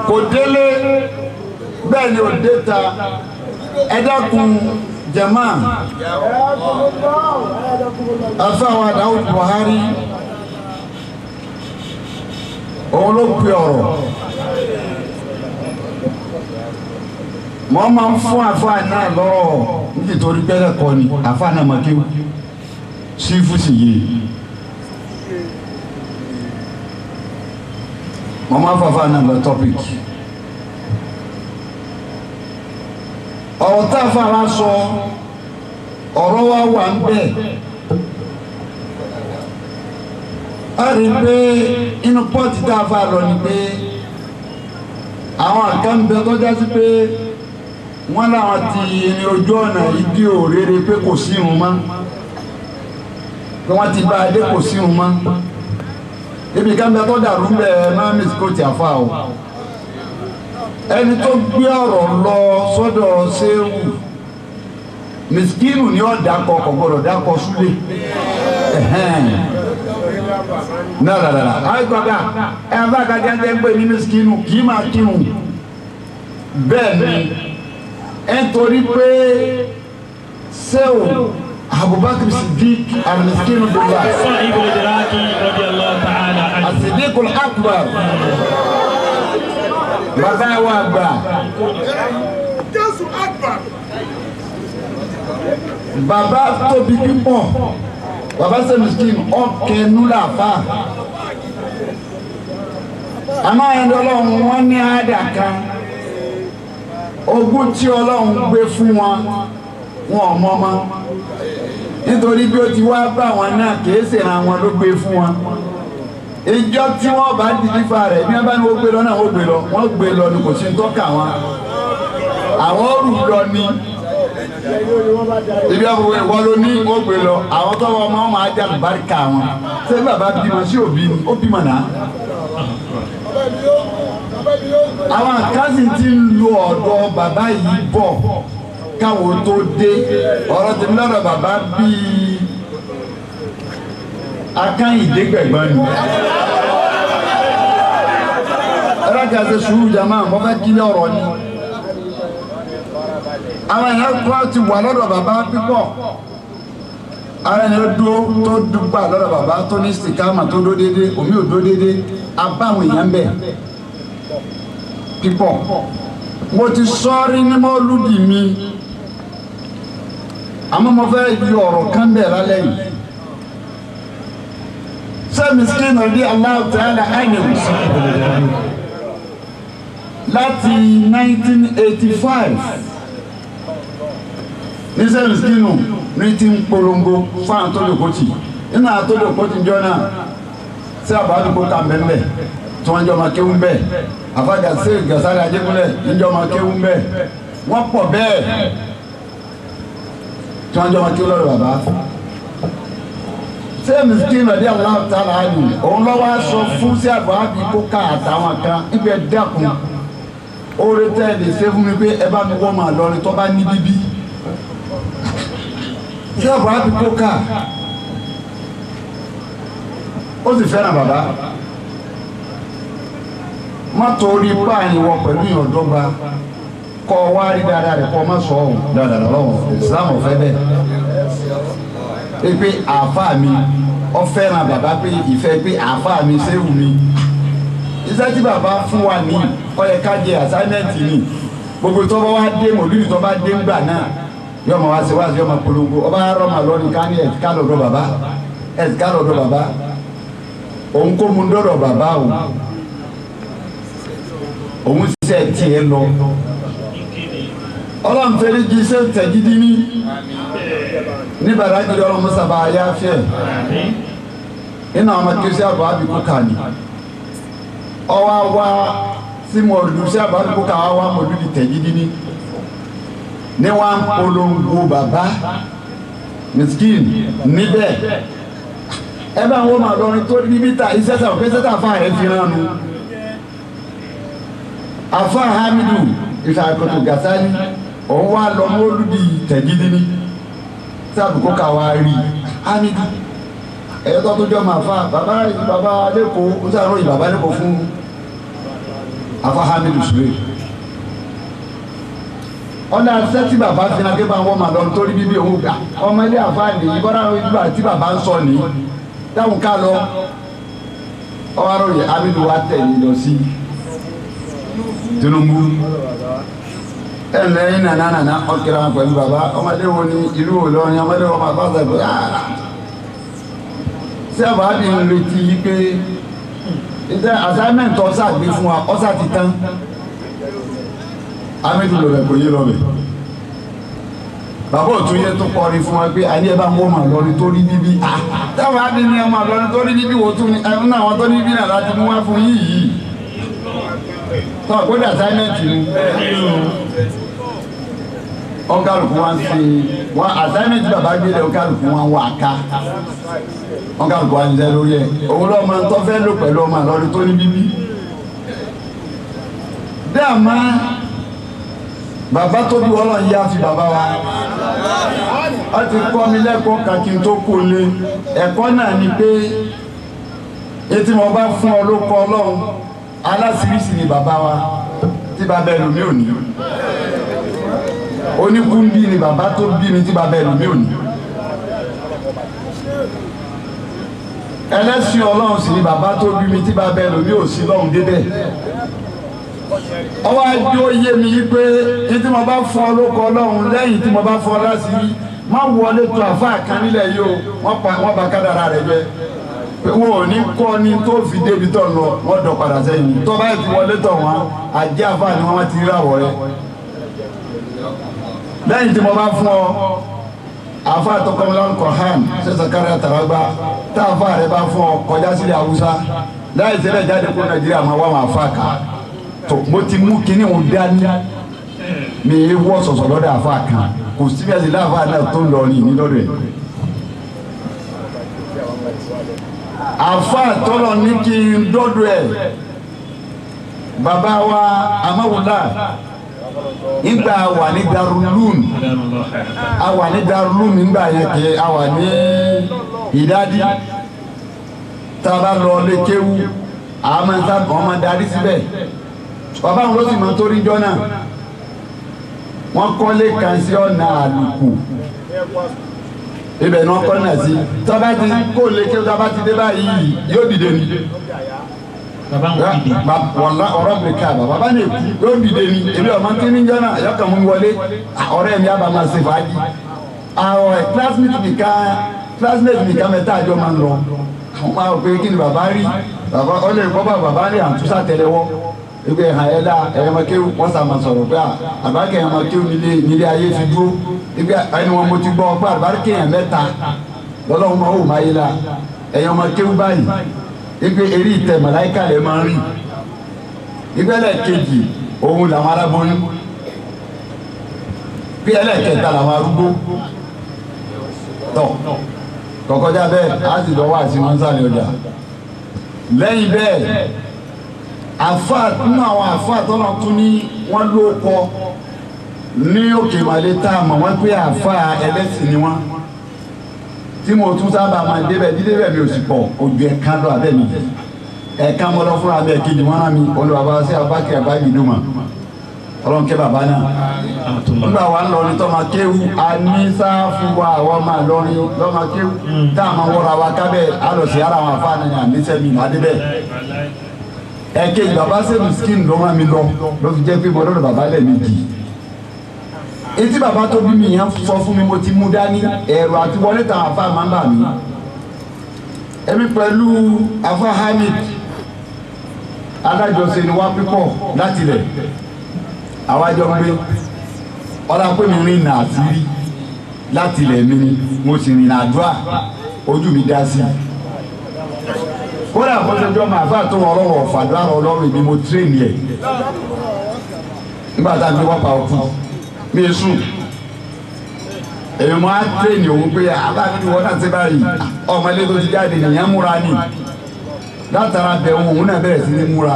kò délé bẹ́ẹ̀ ni ò dé ta ẹ dákun jama afáwa Dáúdù Buhari òun ló pe ọ̀rọ̀ mọ́ máa ń fún àfáà náà lọ́rọ̀ nítorí bẹ́ẹ̀ kọ́ ni àfáà náà máa kéwù sífù sì yé mọ́ máa ń fún àfáà náà lọ tọ́pìkì ọ̀rọ̀ tá a fara sọ ọ̀rọ̀ wa wà ń bẹ̀ a rí i pé inú pọ́ọ̀tì tá a fà lọ ni pé àwọn àkànbẹ tó jásí pé wọ́n láwọn ti ní ojú ọ̀nà ìdí òrèrè pé kò sí irun mọ́ pé wọ́n ti bá adé kò sí irun mọ́ ibi kànbẹ tó dàrú bẹ́ẹ̀ máa miss kóòtì àfa o ẹni tó gbé ọ̀rọ̀ lọ sọ́dọ̀ Ṣéhù miskinu ni ó dákọ̀ kò gbọ́dọ̀ dákọ̀ súlẹ̀ nàràràrà àìgbọ́dà ẹ̀ bá kájà ń gbé ní miskinu kì í máa kírun bẹ́ẹ̀ ni ẹ̀ torí pé Ṣéhù Abubakar Siddiq al-miskinu billah صاحب الإدراك رضي الله تعالى عنه. as-Siddiq al-Akbar bàbá wa gbà bàbá tóbi pípọ̀ bàbá sẹ́mìskìn ọ̀kẹ́nu làfà àmọ́ ẹni ọlọ́run wọn ní àdà kan ogún tí Ọlọ́run gbé fún wọn wọn ò mọ̀ mọ́ nítorí bí ó ti wá bá wọn náà kìí ṣe àwọn ló gbé fún wọn ìjọ tí wọ́n bá dìlífà rẹ̀ bí wọ́n bá ní wọ́n gbé lọ náà wọ́n gbé lọ ni kò sí ń tọ́ka wọn àwọn rù lọ ní ibi àbúrò ìwọ ló ní wọ́n gbé lọ àwọn tọ́wọ́ ọmọ wọn máa jẹ́ àlùbáríkà wọn ṣé bàbá bímọ sí òbí ni ó bímọ náà àwọn àkáǹtì tí ń lo ọ̀dọ̀ bàbá yìí bọ̀ káwọn tó dé ọ̀rọ̀ tèmi lọ́dọ̀ bàbá bíi akáyìndé gbẹ̀gbọ́n ni ẹlẹ́kà ṣe sùúrù jama mo fẹ́ kílẹ̀ ọ̀rọ̀ ni àwọn èèyàn tó ti wà lọ́dọ̀ bàbá pípọ̀ ara ẹni tó dúgbà lọ́dọ̀ bàbá tó ní sìkámà tó dó dédé omi ò dó dédé abáwọn èèyàn bẹ̀ pípọ̀ mo ti sọ́ọ́rí ní mọ́lúdì mi àmọ́ mo fẹ́ yọ ọ̀rọ̀ kan bẹ̀ lálẹ́ yìí ṣé Miskin radi Allah ta'ala anhu láti 1985 ní ṣé Miskin ní ti ń polongo fáwọn tó lè kọ́tì nínú àwọn tó lè kọ́tì jọ náà sí àbádùkú kà mbẹ́mbẹ́ tí wọ́n jọ máa kéwú mbẹ́ àfáàjà sí Gàsálì Ajégúnlẹ̀ níjọ máa kéwú mbẹ́ wọ́n pọ̀ bẹ́ẹ̀ tí wọ́n jọ máa kéwú lọ́dọ̀ bàbá ṣé Miskin radi Allah ta'ala anhu òun lọ́wọ́ aṣọ fún sí àbọ̀ àbí kóká àtàwọn kan ibẹ̀ dákun oore tẹ́ ẹ lè ṣe fún mi pé ẹ bá mi wọ́n máa lọrin tó bá ní bíbí sí àbọ̀ àbí kóká ó sì fẹ́ràn bàbá má torí páàyàn wọ pẹ̀lú ìyọ̀dọ́gba kọ́ wá rí dáadáa rẹ̀ kọ́ má sọ ọ́ dáadáa lọ́wọ́ Islam ọ̀fẹ́ bẹ́ẹ̀ pé àáfàá mi ọ fẹ́ràn bàbá pé ìfẹ́ pé àáfàá mi ṣéwù mi iṣẹ́ tí bàbá fún wa ní ó yẹ ká jẹ àsáímẹ́ǹtì ni gbogbo tó bá wá dé mòlúùdì tó bá dé ńgbà náà yóò máa wá sí wáṣí yóò máa polongo ọba rọmà lọ́ni ká ní ẹ̀ka lọ́dọ̀ bàbá ẹ̀ka lọ́dọ̀ bàbá òun kó mu dọ́dọ̀ bàbá òun ṣiṣẹ́ tiẹ̀ lọ ọlọ́run fẹ́rẹ́ jí iṣẹ́ tẹ̀gídí ní bàrágìrì ọlọ́run mọ́sàbà ayáfẹ́ iná ọmọ kí ó sí àbọ̀ àbíkú kà ní ọwọ́ wá sí mọ̀lú sí àbọ̀ àbíkú kà wá mọ̀lú di tẹ̀gídí ní wọ́n ń polongo bàbá Miskin níbẹ̀ ẹ bá wọ́n máa lọrin tó ní mítà iṣẹ́ sàwọn pé sẹ́tà fáà rẹ̀ fi rán nu afa Hamidu ìfàkọ̀tò Gàsálì òun wá lọ mọ́lúdì tẹ̀gídí ní sábùkọ́ ká wá rí Hamidu ẹ̀yọ́ tó jọ máa fa bàbá lẹ́kọ̀ọ́ ó sàròyìn bàbá lẹ́kọ̀ọ́ fún afa Hamidu sùwé ọ̀nà àṣẹ tí bàbá fi náà kébà wọ́n máa lọ nítorí bíbí òun gbà ọmọ ilé àfa nìyí bọ́dá ìgbà tí bàbá ń sọ ní dáhùn ká lọ ọwọ́ àròyìn Hamidu wá tẹ̀lé lọ sí Tinubu ẹnlẹ́yìn nànánà ọ̀kẹ́ra pẹ̀lú bàbá ọmọdé wo ni ìlú Ìlọrin ọmọdé wọn máa bá sàgbé yàrá sí àbáàdì ń retí pé iṣẹ́ assignment ọ̀sà gbé fún wa ọ̀sà ti tán Hamidu lọ́bẹ̀ kò yé lọ́bẹ̀ bàbá òtún yẹ tó kọrin fún wa pé ayé bá ń wọ́n mà lọ́rin tó rí bíbí táwọn á dín ní ọmọ lọ́rin tó rí bíbí wò tún ní ẹ̀rún náà wọ́n tó ní bíbí náà láti mú wá fún yìí tọ́ gbọ́dọ̀ assignment ni ọ̀kàlùkù wa ń fi wọn assignment bàbá gbélé ọ̀kàlùkù wọn wà ká ọ̀kàlùkù wa ń jẹ́ lórí ẹ̀ òun lọ́mọ tó fẹ́ lò pẹ̀lú ọmọ àlọ́rin tó ní bíbí bí àmọ́ bàbá tó bí wọ́n yá fi bàbá wa ó ti kọ́ mi lẹ́kọ̀ọ́ kan kí n tó kó lé ẹ̀kọ́ náà ni pé etí mo bá fún ọ ló kọ́ Ọlọ́run aláṣiríṣi ni bàbá wa tí bàbá ẹlòmí ò ní oníkúndí ni bàbá tó bí mi tí bàbá ẹlòmí ò ní ẹlẹ́sìn Ọlọ́run sì ni bàbá tó bí mi tí bàbá ẹlòmí ò sí lọ́hùn débẹ̀ ọwọ́ ajé ó yé mi yí pé tí mo bá fún ọ ló kọ́ Ọlọ́run lẹ́yìn tí mo bá fún ọ láṣìírí má wọlé tó àfáà kan nílẹ̀ yìí o wọ́n bá kádàrá rẹ̀ jẹ́ wọn ò ní kọ́ ni tó fi débi tọ̀ lọ wọ́n dọ̀ padà sẹ́yìn tó bá ti wọlé tọ̀ wọn àjẹ́ àfáà ni wọ́n ti rí àwọ̀ rẹ̀ lẹ́yìn tí mo bá fún ọ àfa àtọkọmọlá Kọ̀hán ṣe Zakaria Taragba tá àfa rẹ bá fún ọ kọjá sílẹ̀ Haúsá láì sílẹ̀ jáde kó Nàìjíríà máa wá wọn àfa kà tó mo ti mú kinní òun dání mi wọ́ sọ̀sọ̀ lọ́dọ̀ àfa kan kò síbi ẹ̀sìn láàfa náà tó ń lọ ní lọ́dọ̀ ẹ̀. àfa tọ́lọ̀ ní kí n dọ́dọ̀ ẹ̀ bàbá wa Amáwùlá ìgbà wà ní Darulum a wà ní Darulum nígbà yẹn kì a wà ní Ìdádì tá a bá lọ lé kéwú àmọ́ ọmọ darí síbẹ̀ bàbá wọn ló sì máa torí jọ náà wọ́n kọ́lé kan sí ọ̀nà àlùkù ibẹ̀ ni wọ́n kọ́ náà sí tọ́ba ti kó lé kéwú tọ́ba ti dé báyìí yóò dìde ni wàlá ọ̀rọ̀ bìí ká bàbá ní èkú yóò dìde ni èmi ọmọ tí ní jọ́nà yọkà mú wọlé ọ̀rẹ́ mi àbá máa ṣe fàájì àwọn classmate nìkan mẹ́ta àjọ máa ń lọ àwọn máa rò pé kí ni bàbá rí bàbá ọlẹ́ ìkọ́bà bàbá rí àtúnṣà tẹ́lẹ̀wọ́ ibi ẹ̀hàn ẹ̀dá ẹ̀yẹmọ̀kéwù wọ́n sàmà sọ̀rọ̀ pé àbákẹ́ ẹ̀yẹmọ̀kéwù nílé ayé fi dúró ibi ẹni wọn mo ti gbọ́ pé àbákẹ́ ẹ̀yẹn mẹ́ta lọ́lọ́run máa wò máa yé la ẹ̀yẹmọ̀kéwù báyìí ibi eré ìtẹ̀ màláìka lè máa ń rí ibi ẹlẹ́ẹ̀kejì òun làwọn aláboyún bí ẹlẹ́ẹ̀kẹta làwọn arúgbó tọ̀ kọ̀kọ́já bẹ́ẹ̀ á sì lọ́wọ́ àti wọn sáré ọjà lẹ́yìn bẹ́ẹ̀ àfáà nínú àwọn àfáà tọ́nà tún ní wọ́n ló kọ ní òkè ìmàlẹ́ tá a mọ̀ wọ́n pé àfáà ẹlẹ́sìn ni wọ́n tí mo tún sábà máa débẹ̀ dídébẹ̀ mi ò sì pọ̀ ojú ẹ̀ka lọ abẹ́ mi ẹ̀ka mọ́ lọ fúnra mi ẹ̀kejì wọn náà mi olùbàbá sí abákẹ́ àbáyé dùmọ̀ ọlọ́nkẹ́ bàbá náà nígbà wa ń lọ ní tọ́mọ kéwù anísáfù wa àwọn máa lọrin lọ́mọ kéwù tá a máa wọra wa kábẹ́ alọ̀sẹ̀ ara wọn afá náà àníṣẹ́mi àdébẹ̀ ẹ̀kejì bàbá sẹ́mi skin ló máa mi lọ ló fi jẹ́ pé mo lọ́dọ̀ bàbá lẹ̀ méjì etí bàbá tó bí mi yẹn sọ fún mi mo ti mú dání ẹ̀rọ àti wọlé tàn àfa máa ń bà mí ẹ̀mí pẹ̀lú afa Hamid adájọsẹ ni wá pípọ̀ láti lẹ̀ àwájọ gbé ọlá pé mi rìn nà àtìrí láti lẹ̀ mi ni mo sì rìn àdúrà ojú mi dá sí kódà fọsọjọ́ máa fà tó ọlọ́wọ́ fàdúrà ọlọ́run ìbí mo tírèèni ẹ̀ nígbà tá a gbé wá pa ọkùn mi sùn èmi máa tírèèni òun pé abáàbí wọn náà ti báyìí ọmọdé tó ti jáde nìyẹn múra ni látara bẹ̀ òun náà bẹ̀rẹ̀ sí ní múra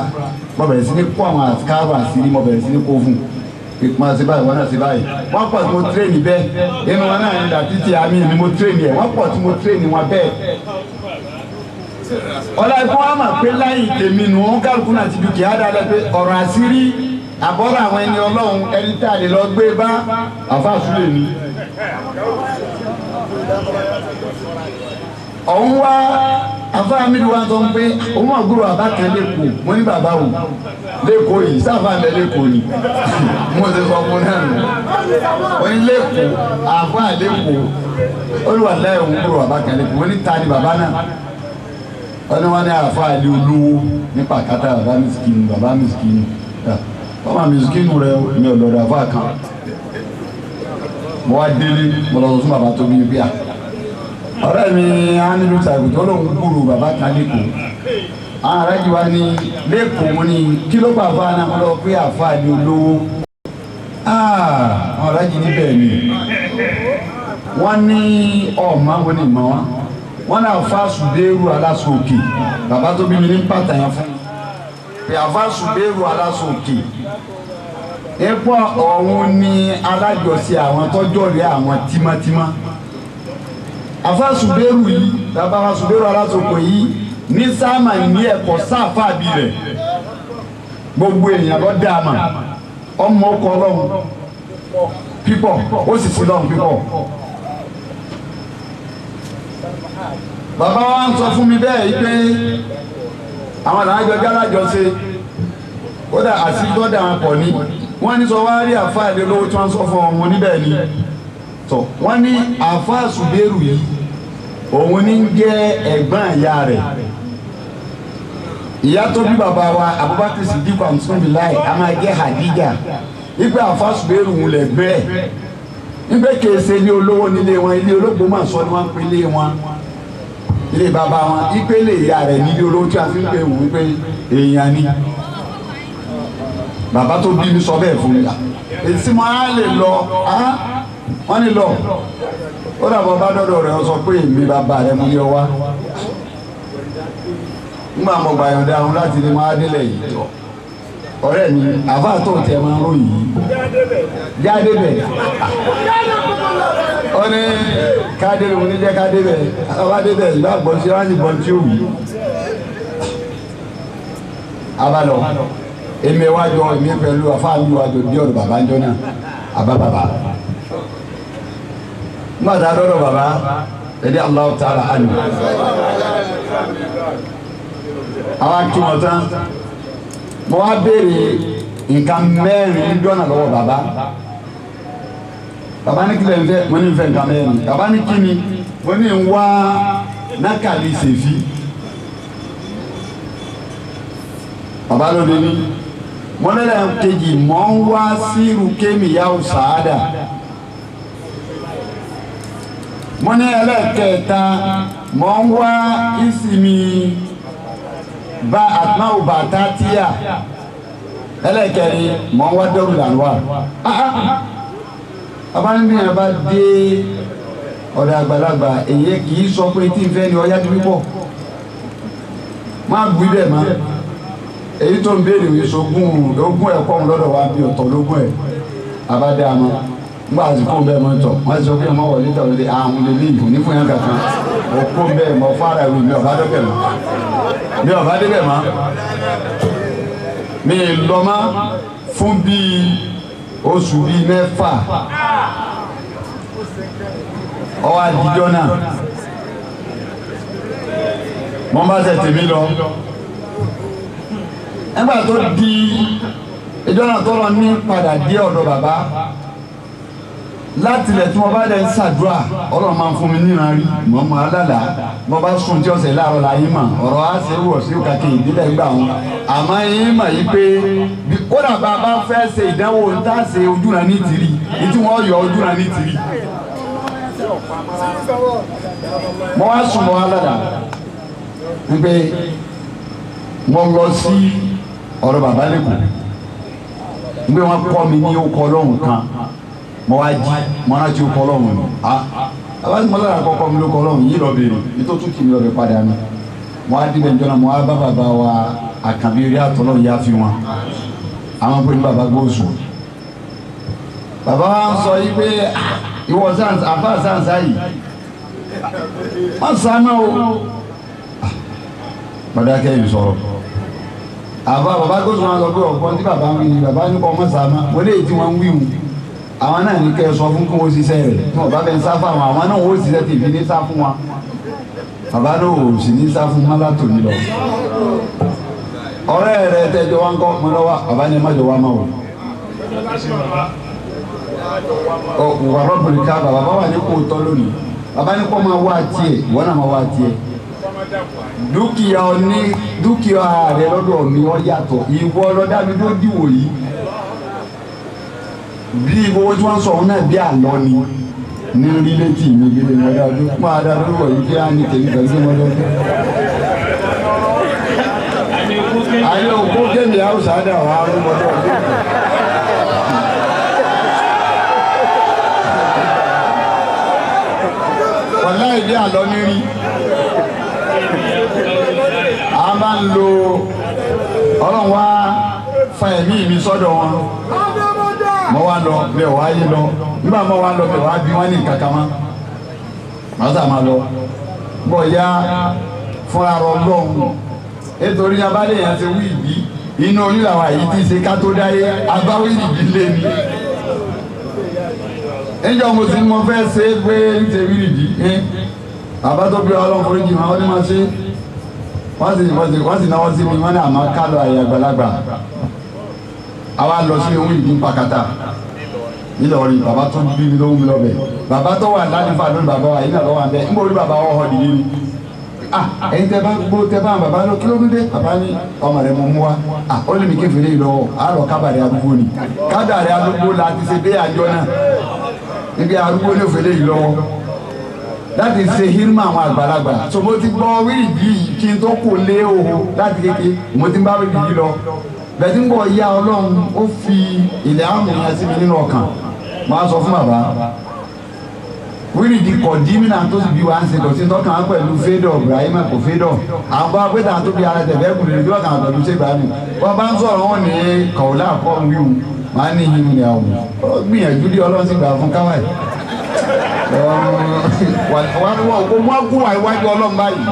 mo bẹ̀rẹ̀ sí ní kó àwọn àkàrà àṣírí mo bẹ̀rẹ̀ sí ní kó fún ìpín àti báyìí wọn náà ti báyìí wọ́n pọ̀ tí mo tírèèni bẹ́ẹ̀ inú wọn náà ń dà títí àmì ni mo tírèèni ẹ̀ wọ́n pọ̀ tí mo tírèèni wọn bẹ́ẹ̀ ọlá ikú wa mà pé láyìn tèmi nù ó kálukú náà ti du kìí àdáda pé ọ̀rọ̀ àṣírí àbọ̀rọ̀ àwọn ẹni ọlọ́run ẹni tá a lè lọ gbé bá àfáàsúlẹ̀ ni. ọ̀hún wá afáàmìlú wa sọ pé òun mọ̀ gbúrò àbákan lẹ́kọ̀ọ́ mo ní bàbá wò lẹ́kọ̀ọ́ yìí sáfà ń bẹ lẹ́kọ̀ọ́ ni mo ti sọ fún náà nù wọ́n ní lẹ́kọ̀ọ́ àfáà lẹ́kọ̀ọ́ olùwàlẹ́ òun gbúrò àbákan lẹ́kọ̀ọ́ mo ní ta ni bàbá náà wọ́n ní wọ́n ní àfa ilé olówó nípa kátà bàbá mìsìkìnì ọmọ mìsìkìnì rẹ mi ò lọ́dọ̀ àfa kan mo wá délé mo lọ sún bàbá tó bí bíà ọ̀rẹ́ mi ánìlú tàgùtì ó lóun gbúrò bàbá kan lẹ́kọ̀ọ́ àwọn aráàlú wa ní lẹ́kọ̀ọ́ mo ní kí ló bá àfa náà mo lọ pé àfa ilé olówó àwọn aráàlú níbẹ̀ ni wọ́n ní ọ̀ọ́mà wọn ni mọ́ wọn náà fa Suberu Alasòkè bàbá tó bí mi ní pàtà yẹn fún pé àfa Suberu Alasòkè epo ọ̀hún ni alájọsí àwọn tọ́jọ́ rẹ̀ àwọn tímátímá àfa Suberu yìí bàbá wa Suberu Alasòkè yìí ní sáàmà ní ẹ̀kọ́ sáfà bí rẹ̀ gbogbo èèyàn lọ dá a mà ọmọ ọkọ ọlọ́run pípọ̀ ó sì sí lọ́run pípọ̀. Bàbá wa ń sọ fún mi bẹ́ẹ̀ yìí pé àwọn làájọ jálájọ ṣe kódà àṣìjọ́dà wọn pọ̀ ní wọ́n ní sọ wá rí àfáà ilé olówó tí wọ́n sọ fún ọmọ níbẹ̀ ni tọ̀ wọ́n ní àfáà Suberu yìí òun ní jẹ́ ẹ̀gbọ́n ìyá rẹ̀ ìyá tó bí bàbá wa Abubakar Sidiku Amsunbilayi a máa jẹ́ Hadija ipe àfàsùbẹ́rù ń lẹ̀ bẹ́ẹ̀ ipe kèsè ní olówó nílé wọn ilé olóògbé máa sọ ni wọ́n pe ilé wọn ilé bàbá wọn ipe lè ya rẹ̀ nílé olówó tí a fi ń pè wọ́n pé èèyàn ni bàbá tó bí mi sọ bẹ́ẹ̀ fún mi èsì mo á lè lọ wọ́n ní lọ ó dàbọ̀ bá dọ́dọ̀ rẹ̀ ọ sọ pé èmi bàbá rẹ̀ mú yọ wá nígbà mo gbà yọ̀ǹda àwọn láti lè máa délẹ̀ yìí ọ̀rẹ́ mi àbá tó tẹ̀ máa ń ròyìn yìí jáde bẹ̀ ó ní káde bẹ̀ mo ní jẹ́ káde bẹ̀ ọba dé bẹ̀ ìgbà gbọ́n sí wájú gbọ́n tí ó wì í abalọ èmi wájú èmi pẹ̀lú afáàlú wájú bí ọ̀dọ̀ bàbá ń jọ náà àbá bàbá nígbà tá a dọ́dọ̀ bàbá ẹ̀dí Allahu ta'ala àná àwọn akíwọ̀n tán mo wá béèrè nǹkan mẹ́rin dọ́nà lọ́wọ́ bàbá ní kílẹ̀ ń fẹ́ mo ní ń fẹ́ nǹkan mẹ́rin bàbá ní kíni mo ní ń wá nákàlí sèfì bàbá ló dé ní mo nílẹ̀ kejì mọ́ ń wá sírù kémi yàwó sàádà mo ní ẹlẹ́kẹ̀ẹ́ta mọ́ ń wá ìsinmi bá àtúnáwò bàtà tíyà ẹlẹ́kẹ̀rin mọ́ ń wá dọ́rù lànwà abánibíyàn bá dé ọ̀dọ̀ àgbàlagbà èyí kì í sọ pé tí n fẹ́ ni ọyá ti púpọ̀ má gbé bẹ́ẹ̀ má èyí tó ń béèrè ìṣògùn ogún ẹ̀kọ́ òun lọ́dọ̀ wa bí ọ̀tọ̀ lógún ẹ̀ abádé àmọ́ nígbà tí kò bẹ́ẹ̀ mọ́ tọ̀ wọ́n ti sọ pé ọmọ wọlé tọ̀ lé àwọn lè ní ìbò ní fún yẹn kankan òkú bẹ́ẹ̀ mọ́ fara ìwé mi ọ̀bá dọ́bẹ̀ mọ́ mi ọ̀bá débẹ̀ mọ́ mi lọ mọ́ fún bíi oṣù bíi mẹ́fà ọwọ́ àdìjọ́ náà mo bá ṣe tèmi lọ nígbà tó di ìjọ náà tó lọ ní padà dé ọ̀dọ̀ bàbá láti ilẹ̀ tí wọ́n bá dẹ̀ ń ṣàdúrà ọlọ́run máa ń fún mi níran rí mọ̀ọ́mọ́ alálà mo bá sùn tí ọ̀sẹ̀ láàárọ̀ la yín mà ọ̀rọ̀ á ṣe wọ̀ sí kàkì ìdílé gbà wọn àmọ́ yín mà yí pé kódà bá a bá fẹ́ ṣe ìdánwò ń tà ṣe ojúran ní tìrì ní tí wọ́n yọ ojúran ní tìrì. mo wá sùn mọ́ alálà ń pé mo lọ sí ọ̀rọ̀ bàbá lẹ́kọ̀ọ́ ń pé wọ́n kọ́ mi ní okọ̀ ọlọ́run kan mo wá jí mo rántí ó kọ́ lọ́hùn ni abájú mo lára kọ́kọ́ mi ló kọ́ lọ́hùn yìí lọ́ọ́ bèrè ètò tún kì mí lọ́ọ́ bẹ padà mi mo wá débẹ̀ njọ́nà mo wá bá bàbá wa àkànbí rí àtọ́lọ́ yá fi wọn àwọn pé ní bàbá gbóòsù bàbá wa ń sọ yìí pé ìwọ àbá sáǹsá yìí wọ́n sáná o padà kẹ́yìn sọ̀rọ̀ àbá bàbá gbóòsù wọn lọ pé ọ̀pọ̀ tí bàbá ń wí ni bàbá ní kọ́ ọmọ sáná wọ́n lè tí wọ́n ń wí wọn àwọn náà ní kẹ́ ẹ sọ fún kí wọ́n ṣiṣẹ́ rẹ̀ tí wọ́n bá fẹ́ sá fún àwọn náà wọ́n ṣiṣẹ́ tèmi ní sá fún wa bàbá náà ò sì ní sá fún mọ́látò ní lọ. ọ̀rẹ́ rẹ̀ tẹ́jọ́ wá ń kọ́ mọ́ lọ́wọ́ bàbá ní ẹ̀májọ wá máa wò. wà rọ́bìnrin ká bàbá wà ní kó tọ́ lónìí bàbá ní kó máa wá tiẹ̀ wọ́n náà máa wá tiẹ̀. dúkìá rẹ̀ lọ́dọ̀ mi ó yàtọ̀ ìwọ lọ́dà mi ló dìwò yìí bí owó tí wọ́n sọ ọ́n náà bí àlọ́ ni ní rílétì mi gbélé ní ọ̀dà ọdún fún adájọ́ wọ̀ yìí kí á ní tèmi pẹ̀lú ọmọ lọ́dún. ayé òkú kéde haúsá dà wá ọmọdé ọdún. wàlá ìdí àlọ́ ní rí a máa ń lo ọlọ́run wá fa ẹ̀mí mi sọ́dọ̀ wọn mo wá lọ bẹ wá yé lọ nígbà mo wá lọ bẹ wá bí wọn ní kankan mọ màtá máa lọ bọ ya fúnra rọ lọhùn nítorí abálẹ yẹn ti wí ìbí inú oyún làwọn àyè ti ṣe ká tó dáyé abáwí ìbí lé ní. níjọ́ mo ti mo fẹ́ ṣe é pé ń ṣe wí ìbí bàbá tó bí ọlọ́run foríjì máa wọ́n ní máa ṣe wọ́n sì náwó sí mi wọ́n ní àmọ́ ká lọ àyè àgbàlagbà àwa lọ sí ohun ìdí pàkàtà nílọrin bàbá tó bí mi lóhùn mi lọ́bẹ̀ bàbá tó wà lánìfà lórí bàbá wa yìí náà lọ́wọ́ àbẹ́ ń borí bàbá ọ̀họ́ dìde ni ẹ̀yin tẹ́ bá gbó tẹ́ bá bàbá lọ kí ló dé bàbá ní ọmọ rẹ̀ mọ̀ mú wa ó lè mi ké fèrè lọ́wọ́ àárọ̀ kábàárì arúgbó ni kábàárì arúgbó la ti ṣe dé àjọ náà níbi arúgbó ní òfèlè yìí lọ́wọ́ láti ṣe hírímù àwọn àgbàlagbà so mo ti gbọ́ wíìdì yìí kí n tó kò lé òhò láti kéke mo ti ń bá wíìdì yìí lọ bẹ́ẹ̀ tí ń bọ̀ ya ọlọ́run ó fi ilẹ̀ àmì yẹn sí mi nínú ọkàn máa sọ fún bàbá wíìdì kọ̀ dí mí náà tó sì bí wa ń ṣe kọ̀ sí tọ́kàn án pẹ̀lú fẹ́dọ̀ Ibrahim kò fẹ́dọ̀ àwọn bá pẹ́ tàn tó bí ara tẹ̀fẹ́ kùnrin ní tọ́kàn pẹ̀lú ṣé Ibrahim wọ́n bá ń sọ̀rọ̀ wọn ní kọ̀ọ̀lá kọ́ wíwù máa ní yìí ní àwọn gbìyànjú dí ọlọ́run sì gbà fún káwáì wọ́n gún wa iwájú ọlọ́run báyìí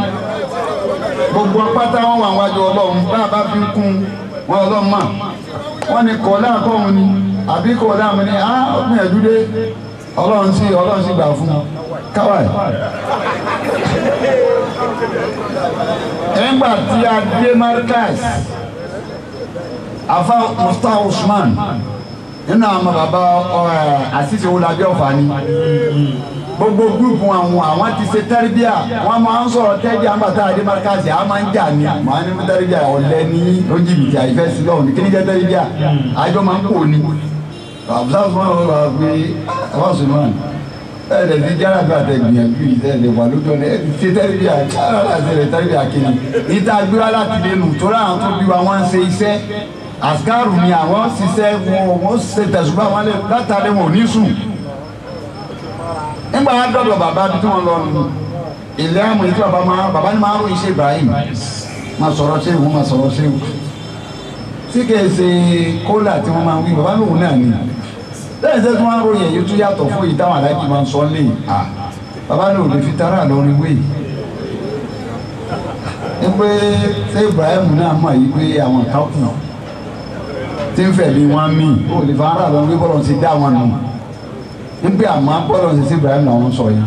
gbogbo pátá wọn wà iwájú ọlọ́run bá a bá fi kún wọn ọlọ́run mà wọ́n ní kọ̀ọ̀lá kọ́hún ni àbí kọ̀ọ̀lá mi ni gbìyànjú dé ọlọ́run sì gbà fún káwáì. ẹ̀ngbà tí a dé Markaz afa Mustapha Usman nínú àwọn bàbá àṣìṣe olùdájọ́ ọ̀fà ni gbogbo gúrùpù àwọn ti ṣe tẹ́rìbíà wọ́n máa ń sọ̀rọ̀ tẹ́rìbíà nígbà tá a dé Markaz a máa ń jà ní màá ní tẹ́rìbíà ọ̀lẹ́ ní lójìbìtì àìfẹ́ sí lọ́wọ́ ní kíní jẹ́ tẹ́rìbíà àjọ máa ń kó ní àbúrò fún ọ̀rọ̀ wa pé àwọn Usman ẹ̀ẹ́dẹ̀ ti jára bí àtẹ̀gbìyànjú ìtẹ̀lẹ̀ wà lójú ọ̀nà ẹ̀ ti tẹ́rìbíà tẹ́rìbíà kiri níta gbéra láti lè nù tó rà àwọn tó bí wa wọ́n ń ṣe iṣẹ́ àsìkáàrù ni àwọn ṣiṣẹ́ wọn ṣe tẹ̀sùbá wọn lè látàrí wọn ò ní sùn nígbà wọn dọ̀dọ̀ bàbá bí tí wọ́n lọ nù ilé àmọ̀ ìtú bàbá ní máa ń ròyìn ṣe Ibrahim máa sọ̀rọ̀ ṣe ìwọ̀n máa sọ̀rọ̀ ṣe ìwọ̀n tí kìí ṣe kólà tí wọ́n máa ń wí bàbá lòun náà ni lẹ́yìn tí wọ́n ń ròyìn èyí tó yàtọ̀ fún èyí táwọn aláìkí máa ń sọ lé bàbá lòun lè fi tara lọ́rin wé ní pé ṣé Ibrahim náà mọ̀ yìí pé àwọn kan kù tí ń fẹ̀lé wọn mí ó lè fa ara lọ rí bọ́lọ̀ ti dá wọn nù nígbà àmọ́ bọ́lọ̀ ti sí Ibrahim làwọn sọ yẹn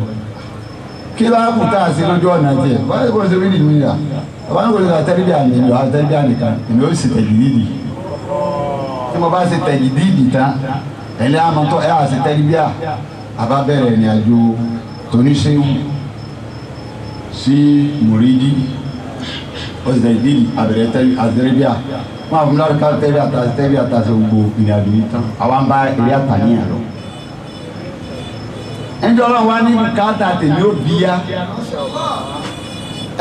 kí láàbù tá a sí lójú ọ̀nà tiẹ̀ báyìí bọ́lọ̀ ti rí nìyí nìyà bàbá ní kò lè ka tẹ́lifíà ní ìlú àwọn tẹ́lifíà nìkan ìlú ó sì tẹ̀lé dídì tí mo bá ṣe tẹ̀lé dídì tán ẹ̀lẹ́ àmọ́tọ́ ẹ̀ àṣẹ tẹ́lifíà àbá bẹ̀rẹ̀ ìrìn àjò tóníṣẹ́wù sí mùrídì ó sì tẹ̀lé dídì àbẹ̀rẹ̀ tẹ́lifíà wọn àwọn ọmọdé ká tẹ́lẹ̀ àtàṣe gbogbo ìrìnàjò yìí tán àwa ń bá eré àtàníyàn lọ. ẹnjọ́ ọlọ́run wá ní bùkátà tèmi ó bí ya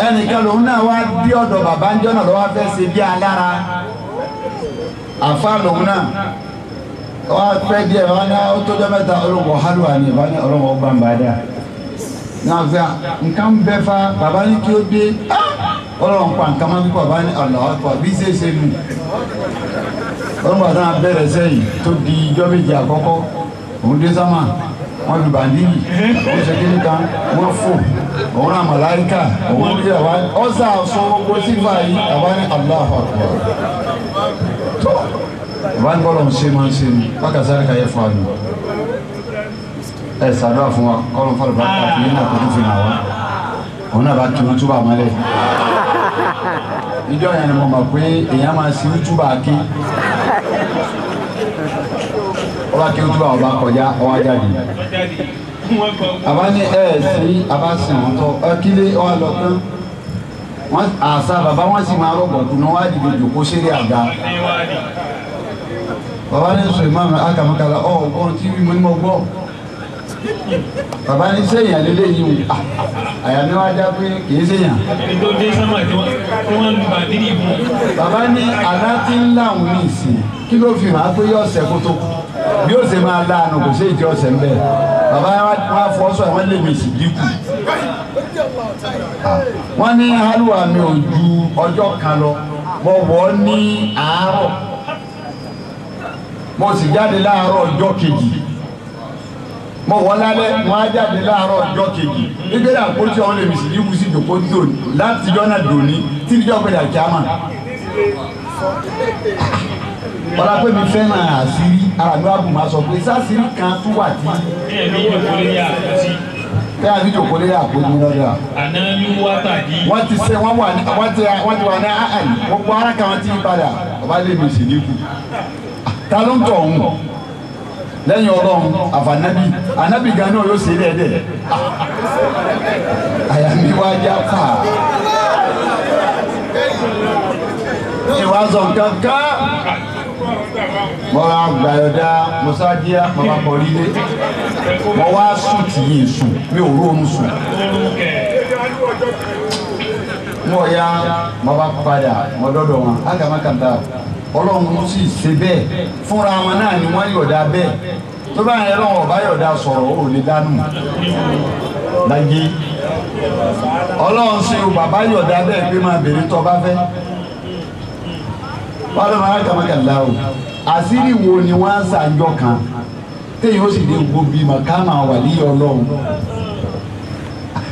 ẹnìkan lòun náà wá dé ọ̀dọ̀ bàbá ń jọ́nà lọ́wọ́ fẹ́ ṣe bí alára àfa lòun náà wọ́n pẹ́ díẹ̀ wọ́n ní ó tọ́jọ́ mẹ́ta olùkọ́ hálùwà ní ìbá ní ọlọ́run ọgbà ń bá dà náà fẹ́ nǹkan bẹ́ fa bàbá ní kí ó dé ọlọ́run pa nǹkan máa ń kọ́ bá ní ọ̀làwọ́pọ̀ bí ṣeéṣe nù ọlọ́run àti àwọn abẹ́rẹ́ sẹ́yìn tó di ijọ́ méjì àkọ́kọ́ òun dé sámà wọ́n lu bàndínì òun ṣe kíní kan wọ́n fò òun rà màláíkà òun rí àwa ọ̀sà sọ gbogbo sífà yìí àwa ní aláàfọ̀ tó àwa ní bọ́lọ̀ ń ṣe máa ń ṣe ní wákàtí káyẹ fún àlù ẹ̀ ṣàdúrà fún wa kọ́lọ́ fọ́lọ́ bá kàtí yín náà kó tó fi hàn wá òun náà bá kí wọn túbà mọ́lẹ̀ ìjọ yẹn ni mo mọ̀ pé èèyàn máa ṣe túbà kí ọba kí túbà ọba kọjá ọwá jáde àbá ní sí àbá sì wọn tọ kílé ọwá lọ tán wọn àṣà bàbá wọn sì máa rọgbọ tó náà wá dìde jòkó ṣeré àga bàbá ní sọ ìmáàmù akàmọkàlà ọgbọ́n tí mo ní mo gbọ́ bàbá ní sẹ́yìn àlélẹ́ yìí o àyàmí wá já pé kìí sẹ́yìn. ètò dé sọ́mà tí wọ́n lu bàdínì fún. bàbá ní àlá tí ń láwùn ní ìsìn kí ló fi hàn pé yóò ṣẹ́ kó tó kú bí ó ṣe máa láàánú kò sí ìjọ ọ̀sẹ̀ ń bẹ̀ bàbá wa fọ́ sọ àwọn lè mi sì dínkù. wọ́n ní hálùwà mi ò ju ọjọ́ kan lọ mo wọ̀ ọ́ ní àárọ̀ mo sì jáde láàárọ̀ ọjọ́ kejì mo wọ lálẹ́ mo á jáde láàárọ̀ ọjọ́ kejì nígbà tí àpótí ọ̀hún lè mi sì dínkù sí ìjòkó dòní láti jọ́nà dòní tí ìjọ pẹ̀lú àkíámà. ọ̀la pé mi fẹ́ràn àṣírí ara mi wá bù máa sọ pé sáṣírí kan tún wà tí. bẹ́ẹ̀ ni ìjòkó lé àpótí. bẹ́ẹ̀ ni ìjòkó lé àpótí lọ́dọ̀. àná ní wákàtí. wọ́n ti ṣe wọ́n ti wà ní àhàn gbogbo ara kan ti padà ọba lè mi sì dínkù. ta ló ń tọ̀ ọ̀hún lẹ́yìn Ọlọ́run àfànábì ànábì gan náà yóò ṣe dẹ́ẹ̀dẹ́ àyà mi wá já fà ìwà zọ̀ kankan mo wá gbàyọ̀dá mọ́sájíá mo bá kọ́ lílé mo wá sùn tì yìí sùn mi ò róorun sùn mo ya mo bá padà mo dọ́dọ̀ wọn ágàmákàntà Ọlọ́run sì ṣe bẹ́ẹ̀ fúnra wọn náà ni wọ́n yọ̀dá bẹ́ẹ̀ tó bá yẹn lọ́wọ́ bá yọ̀dá sọ̀rọ̀ ò lè dánù láyé Ọlọ́run ṣe o bàbá yọ̀dá bẹ́ẹ̀ pé máa bèrè tó bá fẹ́ wọ́n lọ́wọ́ ágàmákàntà o àṣírí wo ni wọ́n á ṣàjọ kan téèyàn ó sì dé gbòbí màkàmà wà ní Ọlọ́run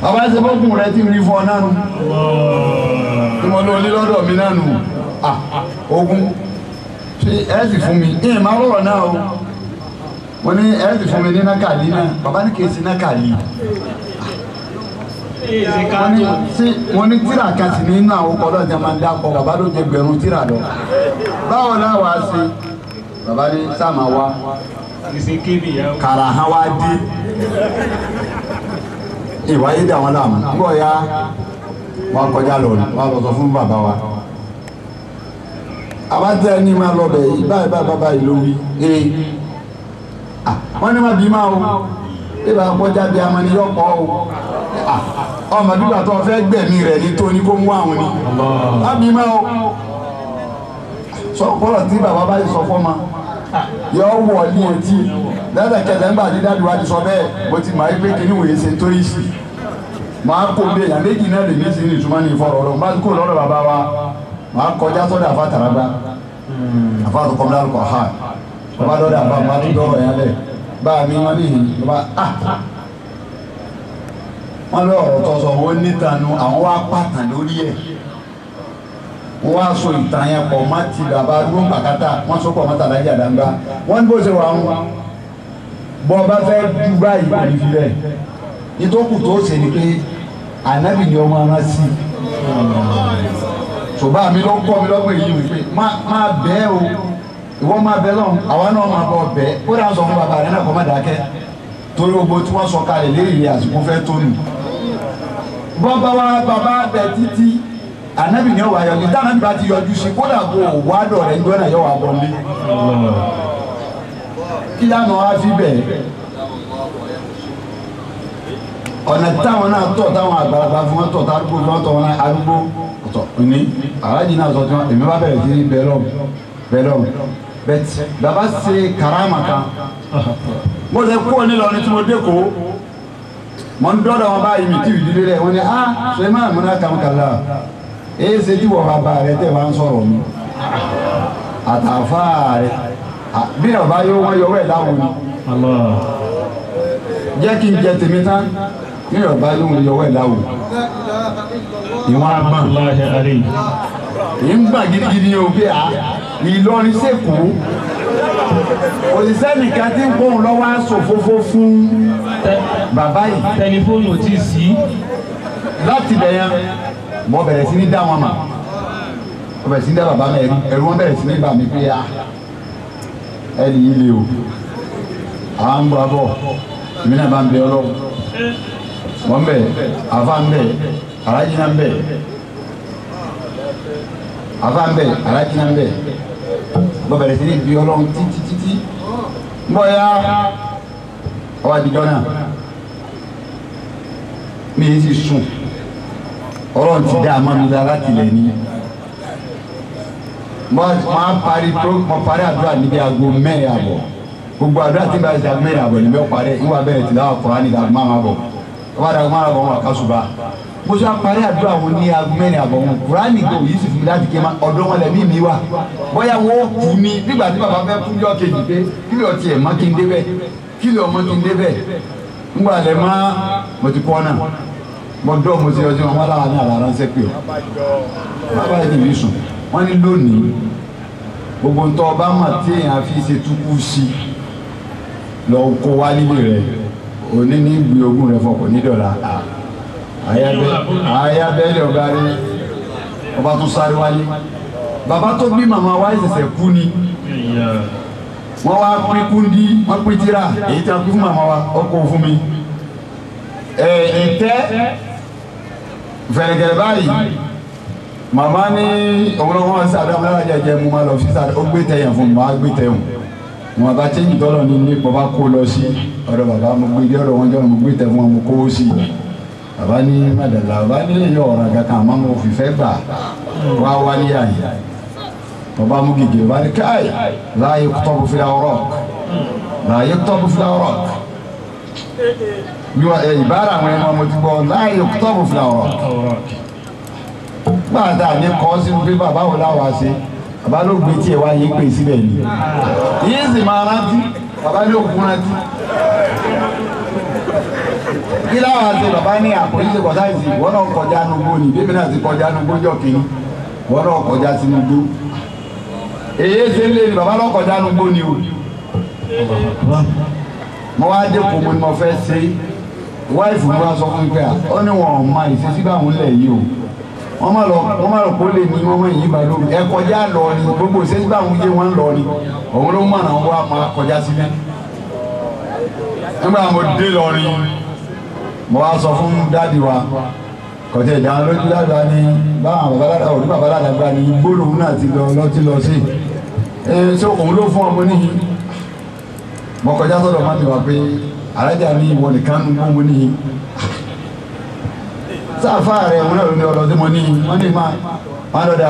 bàbá ṣe fọ́kùn rẹ tí ń rí fún ọ nánu tí mo lọ ní lọ́dọ̀ mi nánu ogun ṣe ẹ sì fún mi ẹ máa rọrọ náà o mo ní ẹ sì fún mi ní nákàlí náà bàbá ní kì í sí nákàlí mo ní tíra kan sì ní inú àwọn ọkọ̀ ọlọ́jà máa ń dákọ̀ bàbá ló jẹ gbẹ̀rún tíra lọ báwo náà wàá ṣe bàbá ní sáàmà wa kàrà hàn wá dé ìwáyé dà wọn láàmú gbọ́ ya wọn kọjá lọ wọn lọ sọ fún bàbá wa àbájá ní máa lọ bẹ̀ yìí báyìí bàbá yìí ló wí wọ́n ní má bí máa o ìbá kọjá bí a máa ní yọpọ̀ o ọmọ bíbà tó fẹ́ gbẹ̀mí rẹ̀ ní tó ní kó mú àwọn ni má bí máa o sọ kọ́lọ̀ tí bàbá bá yìí sọ fọ́ ma yọ wọ̀ ní etí lẹ́sẹ̀kẹsẹ̀ ńgbà tí dáàdì wa ti sọ bẹ́ẹ̀ mo ti máa gbé kínní wòye ṣe torí sí máa kó bẹ́ẹ̀ yàn méjì náà lè mí sí ní ìtumọ̀ ní ìfọ̀rọ̀ ọ̀rọ̀ máa kó lọ́dọ̀ bàbá wa máa kọjá sọ́dọ̀ àfa tàràgbá àfa tó kọ́mílá lọ́kọ̀ ha bàbá lọ́dọ̀ àfa máa tún dọ́rọ̀ yẹn lẹ̀ bá mi wọ́n ní ìhìn bàbá wọ́n lọ ọ̀rọ̀ tó sọ wọ́n nítanu àwọn wá pàtàn lórí ẹ̀ wọ́n wá so ìtàn yẹn pọ̀ má ti bàbá dúró bàkátà wọ́n so pọ̀ mọ́tà lájà dáńgbá wọ́n ní bó ṣe wà ń bọ́ bá fẹ́ du báyìí kò ní fi bẹ́ẹ̀ ìtòkù tó ṣe ni pé ànábì ni ọmọ ara sí ṣùgbọ́n mi ló kọ́ mi lọ́gbọ̀n yìí wípé máa bẹ́ẹ̀ o ìwọ máa bẹ́ẹ̀ lọ́n àwa náà máa bọ̀ bẹ́ẹ̀ ó dáa sọ fún bàbá rẹ náà kọ́ má dákẹ́ torí gbogbo tí wọ́n sọ kalẹ̀ léèrè àsìkò fẹ́ tó nù bọ́ba wa bàbá bẹ̀ títí ànábì ni ó wà yọjú dáná bí ba ti yọjú sí kódà kó wà dọ̀ rẹ̀ ńjọ́ náà yọ wà bọ̀ mí kí lánàá wá fi bẹ́ẹ̀ ọ̀nà táwọn náà tọ̀ táwọn àgbàlagbà fún wọn tọ̀ tá arúgbó fún wọn tọ̀ wọn arúgbó ọ̀tọ̀ ní aláàjì náà sọ tí wọn èmi bá bẹ̀rẹ̀ sí bẹ́lọ̀m bẹ́ẹ̀ bàbá ṣe karama kan mo lè kó nílọrin tí mo dé kó mo ń dọ́dọ̀ wọn báyìí mi tí ìdílé rẹ̀ wọ́n ní ṣe máa múná kàmkàlà èyí ṣe tí wọ́n bàbá rẹ̀ tẹ̀ wá ń sọ̀rọ̀ mi àtàfà rẹ̀ bí ọba yóò wọ́n yọwọ́ ẹ̀ láwọn ni jẹ́ kí n jẹ tèmi tán ní ọba yóò wọ́n yọwọ́ ẹ̀ láwọn ìwọ̀n agbọ̀n yìí ń gbà gidigidi yóò bí Ìlọrin sèkó òṣìṣẹ́ nìkan tí ń kóhun lọ́wọ́ aṣòfófó fún bàbá yìí tẹlifóònù tí sí láti bẹ̀yẹn mo bẹ̀rẹ̀ sí ní dá wọn mà mo bẹ̀rẹ̀ sí ní dá bàbá mi ẹ̀rù wọn bẹ̀rẹ̀ sí ní bà mí pé ẹni yìí lè o àwọn ń bọ̀ abọ́ èmi náà bá ń bẹ ọlọ́run wọ́n bẹ̀ àfa ń bẹ̀ alájí náà ń bẹ̀ àfa ń bẹ̀ alájí náà ń bẹ̀ mo bẹ̀rẹ̀ sí ní bí ọlọ́run títí ń bọ̀ ya ọwọ́ àdìjọ́ náà mi yìí sì sùn ọlọ́run ti dá àmọ́ mi lára tilẹ̀ ní mo parí àdúrà níbi aago mẹ́rin àbọ̀ gbogbo àdúrà tí bá ṣe aago mẹ́rin àbọ̀ níbi ọ̀parí ìwà bẹ̀rẹ̀ tí láwọn kọ̀ọ̀rán ní aago márùn àbọ̀ ọba dàgbà márùn àbọ̀ wọn àkásùbà mo ṣe parí àdúrà wọn ní aago mẹ́rin àbọ̀ wọn kùránì kò yìí sì fún mi láti ké ma ọ̀dọ́ wọn lẹ́mí mi wà bóyá wọn kú mi nígbà tí bàbá fẹ́ fún yọ kejì pé kí lè ọtí ẹ̀ mọ́ kí n débẹ̀ kí lè ọmọ kí n débẹ̀ ńgbà lẹ́ mọ́ mo ti kọ́ náà mo dọ́ mo ti ọjọ́ wọn lára ní àlàrà ń sẹ́pẹ̀ ọ́ bàbá yìí ti fi sùn wọ́n ní lónìí gbogbo ntọ́ ọba mà tí èèyàn fi ṣe túkú sí lọ kó wá nílé rẹ̀ òní ní ìgbé ogún rẹ̀ fọkàn nídọ̀la ayábẹ́lẹ̀ ọba rẹ̀ ọba tó sáré wáyé bàbá tó bí màmá wa ṣẹ̀ṣẹ̀ kú ni wọ́n wá pín kúndí wọ́n pín tíra èyí tí wọ́n pín fún màmá wa ọkọ̀ fún mi ìtẹ́ fẹ̀rẹ̀gẹ̀rẹ̀ báyìí màmá ní òwúrọ̀ wọn sàdá ọmọlára jẹjẹ mo máa lọ sí sàdá ó gbé tẹ̀yàn fún mi máa gbé tẹ̀yàn wọn bá tẹ́yìn tọ́lọ̀ ní ilé bàbá kó lọ sí ọ̀dọ̀ bàbá mo gbé dé ọ̀dọ̀ wọn jọ́ mo gbé tẹ̀ fún wọn mo kó sí bàbá ní mẹ́dẹ̀lá bàbá ní èyí ọ̀rọ̀ àgàkà àmọ́ mo fìfẹ́ gbà wá wálé àyè bàbá mú gègé bàbá ní káì láàyè tọ́bù fìlà ọ̀rọ̀ láàyè tọ́bù fìlà ọ̀rọ̀ ìbára àwọn ẹ̀mọ́ mo ti gbọ́ láàyè tọ́bù fìlà ọ̀rọ̀ gbàdá ní kọ́ sínú pé bàbá wò láwà sí bàbá ló gbé tí ẹ wá yín pè síbẹ̀ ni yín sì máa rántí bàbá ló kún rántí kí láwà sí bàbá ní àpòlíṣe kọjá ìsìn wọ́n náà kọjá nugbó ni bébí náà ti kọjá nugbó jọ kìíní wọ́n náà kọjá sí nugbó èyí ṣe ń lé ní bàbá náà kọjá nugbó ni o mo wá dé kò mo ní mo fẹ́ ṣe wáìfù mi wá sọ fún mi pé ó ní wọn ò máa ìṣesí báwọn lẹ̀ yìí o wọ́n má lọ kó lè ní wọ́n mọ̀ yìí bá lórí ẹ kọjá lọ ni gbogbo ìṣesí báwọn yé wọn lọ ni òun ló mọ̀nà wá máa kọjá sílẹ̀ nígbà mo dé lọ ni mo wá sọ fún dádì wa kọjá ìdáhùn lójú dáadáa wa ní báwọn babaláda òní babaláda gba ní gbólóhùn náà ti lọ sí ṣé òun ló fún ọmọ níyì mo kọjá sọ́dọ̀ mọ́mí wa pé alájà ní ìwọ nìkan ń gbóhùn níyì sáfà rẹ̀ wọn náà ló ní ọlọ́dún mọ́ níyì wọ́n ní máa lọ́dà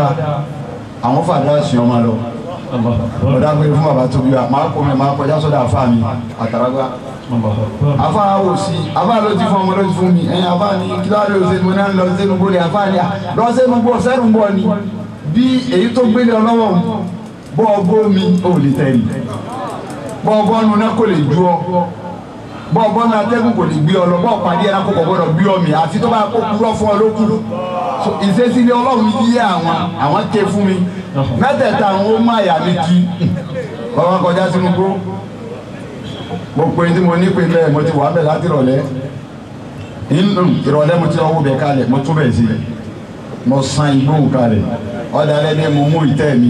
àwọn fàdá sùn ọmọ lọ ọ̀dà pé fún bàbá tó bí wa máa kó mi máa kọjá sọ́dọ̀ àfáà mi àtàràgbà àfáà wò sí àfáà ló ti fún ọmọ ló ti fún mi ẹ̀yìn àfáà ní kí lóò lè ṣe mo náà lọ sẹ́nu gbó ni àfáà ní lọ sẹ́nu gbó sẹ́nu gbó ni bí èyí tó gbélé ọlọ́wọ́ bọ́ ọgbó mi ò lè tẹ̀lé bọ́ ọgbó nu náà kò lè ju ọ bọ́ ọgbó nu atẹ́gùn kò lè gbé ọ lọ bọ́ ọ̀pàdé ẹ̀rọ kò gbọ́dọ̀ gbé ọ mi àfi tó bá kó kúrọ́ fún ọ ló kúrú ìṣesílẹ̀ ọlọ́run yíyẹ àwọn ké fún mi mẹ́tẹ̀ẹ̀ta àwọn ó má yà mí kí ọwọ́ kọjá sínú gbó gbogbo ẹni tí mo ní pé bẹ́ẹ̀ mo ti wà bẹ́ẹ̀ láti ìrọ̀lẹ́ ìrọ̀lẹ́ mo ti ọwọ́ bẹ̀ kalẹ̀ mo tún bẹ̀ sí mo san igbóhùn kalẹ̀ ọ̀dà alẹ́ mo mú ìtẹ́ mi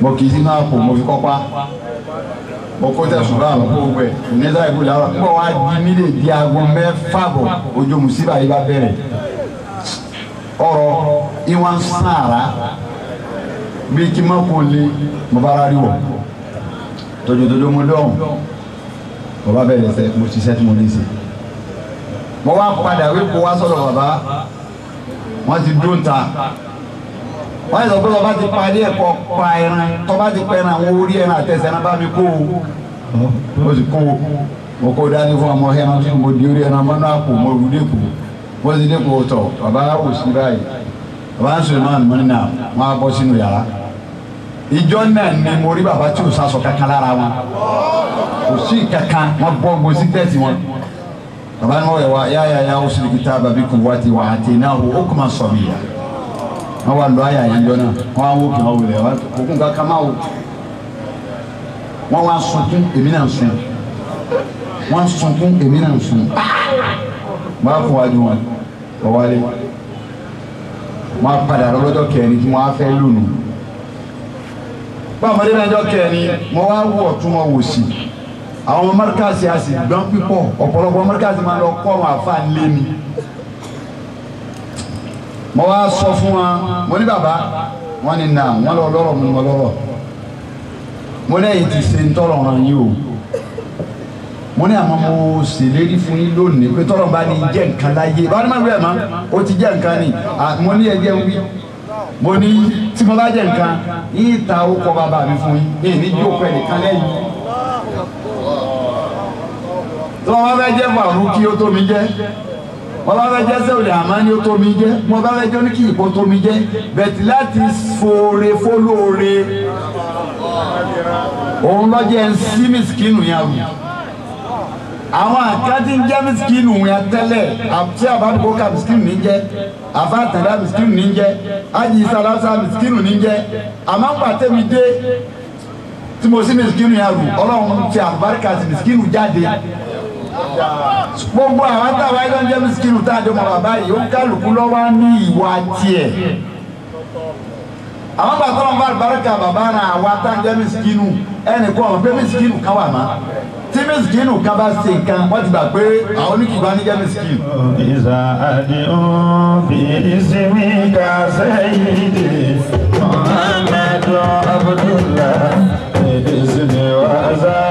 mo kì í sínú àpò mo fi kọ́pá mo kó tẹ̀sùn bá àwọn kó gbẹ nígbà ìbò làwọn pọ̀ wá di nílé di aago mẹ́fà bọ̀ ojú mùsíbà yìí bá bẹ̀rẹ̀ ọ̀rọ̀ ìwọ̀n sàrà bí kí n má kó lé mo bá rárí wọ̀ tójótójó mo dọ̀hùn mo bá bẹ̀rẹ̀ sẹ́ mo ṣiṣẹ́ tí mo ní sí mo wá padà wípé wá sọ̀rọ̀ bàbá wọ́n ti dún ta wọ́n yẹ sọ pé bàbá ti parí ẹ̀kọ́ pa ẹran tọ́ba ti pẹ́ ẹran àwọn orí ẹran àtẹ̀sẹ̀ ẹran bá mi kó o sì kó o mo kó dání fún ọmọ ẹran tí mo di orí ẹran mọ́nú àpò mo rú dẹ́kù mo sì dẹ́kù tọ̀ bàbá wò sí báyìí bàbá ń sọ̀rọ̀ náà mọ́ni náà wọ́n á bọ́ sínú yàrá ìjọ náà ni mo rí bàbá tí ò sásọ kankan lára wọn kò sí kankan wọn bọ́ gbó sí tẹ́sí wọn bàbá ní wọ́n yẹ wa yáyà ó sì kí tá a bàbí kù wá ti wà á ti náà ó kò máa sọ̀ mí yà wọ́n wá lọ àyà yẹn jọ náà wọ́n á wó kí wọ́n wulẹ̀ òkun kankan máa wò wọ́n wá sunkún èmi náà sun wọ́n sunkún èmi náà sun wọ́n á fún wájú wọn wọ́n wálé wọ́n á padà lọ́jọ́ kẹrin tí wọ́n á fẹ́ lónìí báwo ọmọdé náà jọ kẹrin mo wá wọ̀ tún wọn wò sí àwọn ọmọ mọ́ríkàsì a sì gbọ́n pípọ̀ ọ̀pọ̀lọpọ̀ mọ́ríkàsì máa lọ kọ́ àwọn àfa ńlé mi mo wá sọ fún wa mo ní bàbá wọn ní nà wọn lọ lọ́rọ̀ mo ní mo lọ́rọ̀ mo ní èyí ti ṣe ń tọrọ ọ̀ràn yìí o mo ní àmọ́ mo ṣèlérí fún yín lónìí pé tọrọ bá ní jẹ́ nǹkan láyé báwo ni màá wẹ̀ mọ́ ó ti jẹ́ nǹkan ni mo ní ẹ̀jẹ̀ wí mo ní tí mo bá jẹ́ nǹkan yìí ta ó kọ́ bàbá mi fún yín èyí ní jókòó ẹ̀ nìkan lẹ́yìn tí wọ́n bá fẹ́ jẹ́ fàrú kí ó tó mi jẹ́ wọ́n bá fẹ́ jẹ́ sẹ́wọ̀lì àmọ́ ni ó tó mi jẹ́ wọ́n bá fẹ́ jẹ́ ní kí ìbò tó mi jẹ́ bẹ̀tì láti fòrè fólóore òun lọ́jẹ́ ń sí mìsíkínù yẹn rù àwọn àkántí ń jẹ́ mìsíkínù yẹn tẹ́lẹ̀ àti àbádùkọ́ ká mìsíkínù ní jẹ́ àfa àtàndá mìsíkínù ní jẹ́ ájì ìsàlásà mìsíkínù ní jẹ́ àmọ́ pàtẹ́ mi dé tí mo sí mìsíkínù yẹn rù ọlọ́run ti àbáríkà sí mìsíkínù jáde gbogbo àwọn táwa ẹgbẹ́ ń jẹ́ mìsíkínù tá a jọ mọ̀ bàbá yìí ó kálukú lọ́wọ́ ní ìwà tiẹ̀ àwọn gbàtọ́ lọ́nà àlùbáríkà bàbá náà wá táǹjẹ́ mísìkínù ẹnì kọ́ ọ̀hún pé mísìkínù kan wà má tí mísìkínù kan bá ṣe nǹkan wọ́n ti gbà pé àwọn oníkìgbà ní jẹ́ mísìkínù. إذا أدعو باسمك سيدي محمد عبد الله باسمي وأزال